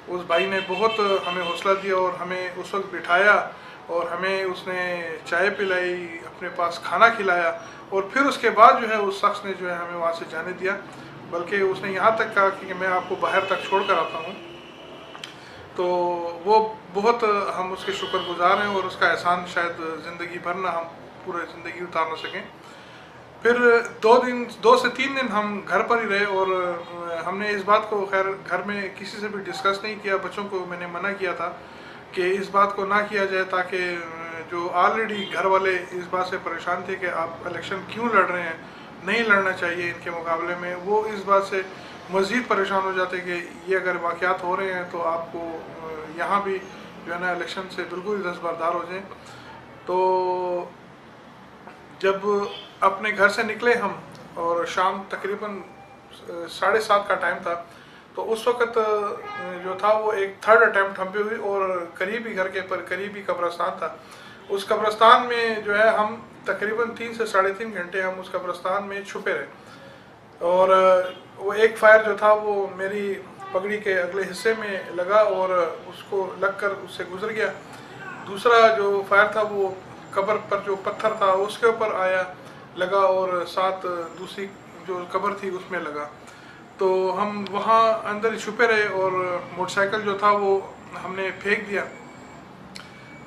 उस भाई ने बहुत हमें हौसला दिया और हमें उस वक्त बिठाया और हमें उसने चाय पिलाई, अपने पास खाना खिलाया और फिर उसके बाद जो है उस शख्स ने जो है हमें वहाँ से जाने दिया, बल्कि उसने यहाँ तक कहा कि मैं आपको बाहर तक छोड़ कर आता हूँ। तो वो बहुत हम उसके शुक्रगुजार हैं और उसका एहसान शायद ज़िंदगी भर ना हम पूरी ज़िंदगी उतार ना सकें। फिर 2 से 3 दिन हम घर पर ही रहे और हमने इस बात को खैर घर में किसी से भी डिस्कस नहीं किया। बच्चों को मैंने मना किया था कि इस बात को ना किया जाए, ताकि जो ऑलरेडी घर वाले इस बात से परेशान थे कि आप इलेक्शन क्यों लड़ रहे हैं, नहीं लड़ना चाहिए इनके मुकाबले में, वो इस बात से मज़ीद परेशान हो जाते कि ये अगर वाक़यात हो रहे हैं तो आपको यहाँ भी जो है ना इलेक्शन से बिल्कुल दस्तबरदार हो जाएं। तो जब अपने घर से निकले हम और शाम तकरीबन 7:30 का टाइम था, तो उस वक़्त जो था वो एक 3rd अटैम्प्ट हम पे हुई और करीबी घर के पर करीबी कब्रिस्तान था। उस कब्रिस्तान में जो है हम तकरीबन 3 से 3.5 घंटे हम उस कब्रिस्तान में छुपे रहे और वो एक फायर जो था वो मेरी पगड़ी के अगले हिस्से में लगा और उसको लगकर उससे गुजर गया। दूसरा जो फायर था वो कब्र पर जो पत्थर था उसके ऊपर आया, लगा और साथ दूसरी जो कब्र थी उसमें लगा। तो हम वहाँ अंदर ही छुपे रहे और मोटरसाइकिल जो था वो हमने फेंक दिया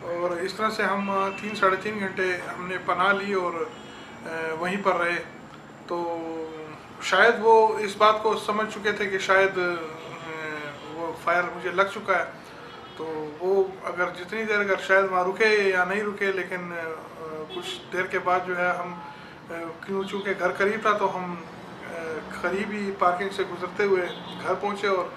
और इस तरह से हम 3-3.5 घंटे हमने पनाह ली और वहीं पर रहे। तो शायद वो इस बात को समझ चुके थे कि शायद वो फायर मुझे लग चुका है, तो वो अगर जितनी देर अगर शायद वहाँ रुके या नहीं रुके, लेकिन कुछ देर के बाद जो है हम क्यों चूँकि घर करीब था तो हम करीबी पार्किंग से गुजरते हुए घर पहुँचे और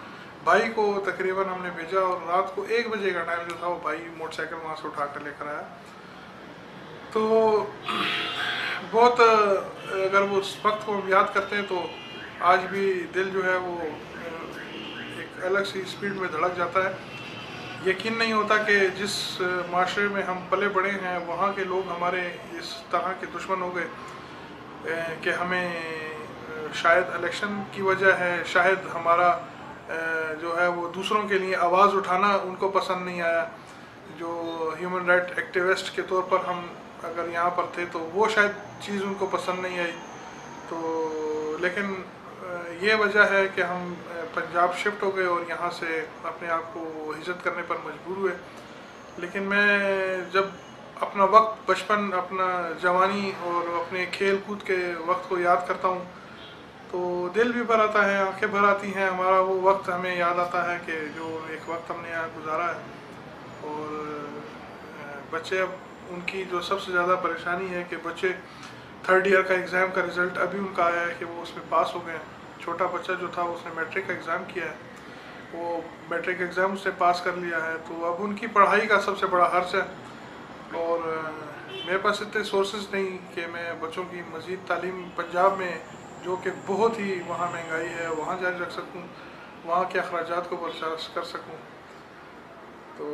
भाई को तकरीबन हमने भेजा और रात को 1 बजे का टाइम जो था वो भाई मोटरसाइकिल वहाँ से उठा कर लेकर आया। तो बहुत अगर वो उस वक्त को हम याद करते हैं तो आज भी दिल जो है वो एक अलग सी स्पीड में धड़क जाता है। यकीन नहीं होता कि जिस माशरे में हम पले बड़े हैं वहाँ के लोग हमारे इस तरह के दुश्मन हो गए कि हमें शायद इलेक्शन की वजह है, शायद हमारा जो है वो दूसरों के लिए आवाज़ उठाना उनको पसंद नहीं आया। जो ह्यूमन राइट एक्टिविस्ट के तौर पर हम अगर यहाँ पर थे तो वो शायद चीज़ उनको पसंद नहीं आई। तो लेकिन ये वजह है कि हम पंजाब शिफ्ट हो गए और यहाँ से अपने आप को हिजरत करने पर मजबूर हुए। लेकिन मैं जब अपना वक्त, बचपन, अपना जवानी और अपने खेल कूद के वक्त को याद करता हूँ तो दिल भी भर आता है, आंखें भर आती हैं। हमारा वो वक्त हमें याद आता है कि जो एक वक्त हमने यहाँ गुजारा है। और बच्चे, अब उनकी जो सबसे ज़्यादा परेशानी है कि बच्चे 3rd ईयर का एग्ज़ाम का रिज़ल्ट अभी उनका आया है कि वो उसमें पास हो गए। छोटा बच्चा जो था उसने मैट्रिक का एग्ज़ाम किया है, वो मैट्रिक एग्ज़ाम उसने पास कर लिया है। तो अब उनकी पढ़ाई का सबसे बड़ा खर्च है और मेरे पास इतने सोर्सेज नहीं कि मैं बच्चों की मज़ीद तालीम पंजाब में, जो कि बहुत ही वहाँ महंगाई है, वहाँ जारी रख सकूँ, वहाँ के अखराजात को बर्दाश्त कर सकूँ। तो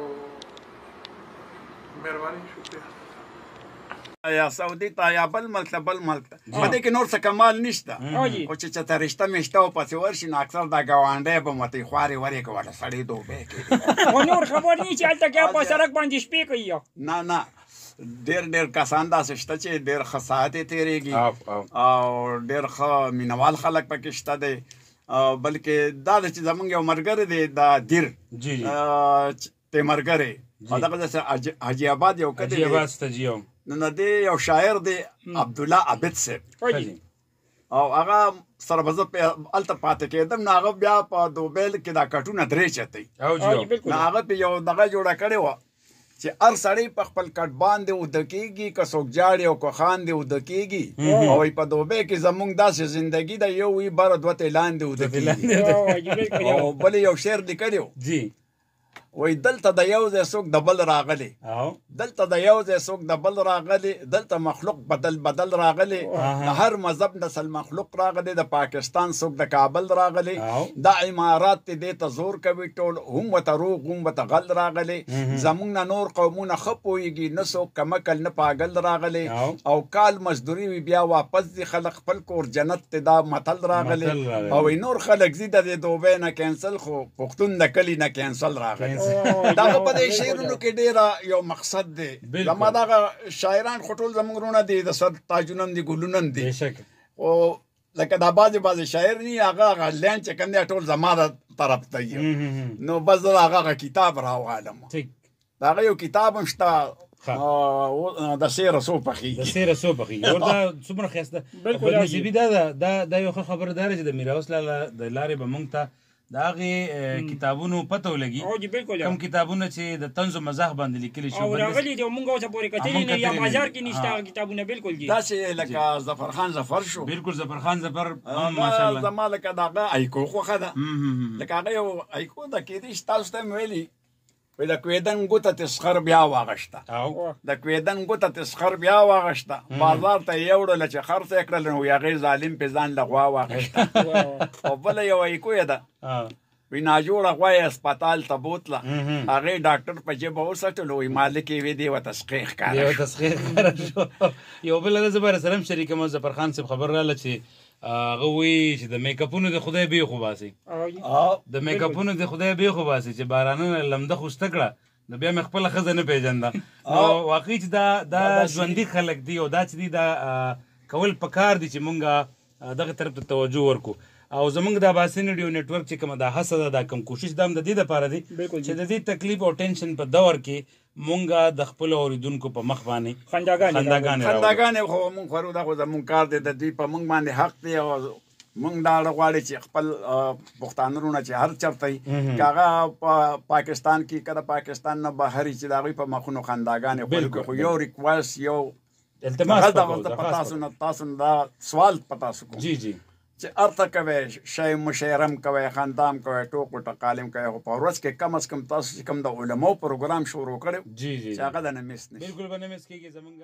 मेहरबानी, शुक्रिया। या सऊदी ता या बल मल्क बदे के नोर څه کمال نشته او چې چته رشتہ مشته او پسې ورشي نو اکثر دا ګاونډي به مته خواري ورې کوله سړی دوبه کې او نور خبر نه چې الته کې په سرک باندې شپې کوي نه ډېر کسان داسې شته چې ډېر ښه ساعتې تېرېږي او ډېر ښه مینوال خلک پکې شته دی بلکې دا چې زمونږ یو ملګری دی دا دیر تیمرګری او دغه داسې حاجي آباد یو کلی دی نو دی یو شاعر دی عبدالله عابد صاحب او هغه سره به زه هلته پاتې کېدم نو هغه بیا په دوبیل کې دا کټونه 3 چتئ نو هغه پې یو دغه جوړه کړې وه چې هر سړی په خپل کټ باندې اوده کېږي که څوک جاړي او که خاندې اوده کېږي او په دوبۍ کې زمونږ داسې زندګي ده یو وي بره 2 ته لاندې اوده کېږي او بل یو شعر لیکلی و وای دلته د یو ځای څوک د بل راغلی دلته د یو ځای څوک د بل راغلی دلته مخلوق بدل راغلی د هر مذهب نسل مخلوق راغلی د پاکستان څوک د کابل راغلی دا عمارات ته دې ته زور کوي ټول هم ورته روغ هم ورته غل راغلی زمونږ نه نور قومونه ښه پوهېږي نه څوک کمکل نه پاگل راغلی او کال مزدوري وي بیا واپس دي خلک خپل کور جنت ته دا متل راغلی او نور خلک زی د دوبۍ نه کینسل خو پښتون د کلي نه کینسل راغلی دغه په دې شعرونو کې ډېره یو مقصد دی زما دغه شاعران خو ټول زموږ وروڼه دي د سر تاجونه هم دي ګلونه هم دي او لکه دا بعضې شاعر ني هغه لین چې کوم دی ټول زما د طرف ته وي نو بس زه هغه کتاب راوغواړم د هغه یو کتاب هم شته د سیر څو پخېږي ورته څومره ښایسته نصیبي دا یو ښه خبره ده چې د میراوس لاله د لارې به موږ ته د هغې کتابونو پته ولګي کوم کتابونه چې د طنز و مزاح باندې لیکلي شو او راغلي دي موږ اوسه پورې کتلي نه یا بازار کې نشته هغه کتابونه بالکل دي داسې لکه ظفرخان ظفر شو بالکل ظفرخان ظفر ماشاءالله زما لکه د هغه ایکو خوښه ده لکه هغه یو ایکو د کېدای شي تاسو ته مې ویلي وی د کویدن ګوته تسخر بیا واغشته د کویدن ګوته تسخر بیا واغشته بازار ته یې وړله چې خرڅ یې کړل نو هغې ظالم پې ځان له غوا واغشته او بله یو ایکو یې ده وی ناجوړه غوا یې هسپتال ته بوتله هغې ډاکټر په جیبه وسټلو وی مالک یې وی دی ورته تسخیح ښکاره شو یو بله ده زه به سره هم شریکم ظفرخان صاحب خبر راله چې هغه وایي چې د میکاپونو د خدای بیخ وباسي د میکاپونو د خدای بیخ وباسي چې بارانونه لمده خوسته کړه نو بیا مې خپله ښځه نه پېژنده نو واقعي چې دا ژوندي خلک دي او دا چې دي دا کول پکار دي چې مونږ دغه طرف ته توجه ورکړو او زمونږ د آباسین ریډیو نیټورک چې کومه دا هڅه ده دا کوم کوشش دا هم د دې دپاره دی چې د دې تکلیف او ټینشن په دور کې مونږ د خپلو اورېدونکو په مخ باندې خنداګانې خو مونږ خورو دا خو زمونږ کار دی د دوی په مونږ باندې حق دی او مونږ دا غواړي چې خپل پښتانه وروڼه چې هر چېرته وي که هغه په پاکستان کې که د پاکستان نه بهر چې د هغوی په مخونو خنداګانې خورو خو یو ریکویسټ یو تاسو نه دا سوال په تاسو کوم چې ارته کوئ شی مشیرم کوئ خندام کوئ ټوک و ټقالم کوئ خو په ورځ کې کم از کم تاسو چې کوم د علماو پروګرام شروع کړی چې هغه د نه مس نشي بلکل به نه مس کېږي زمونږ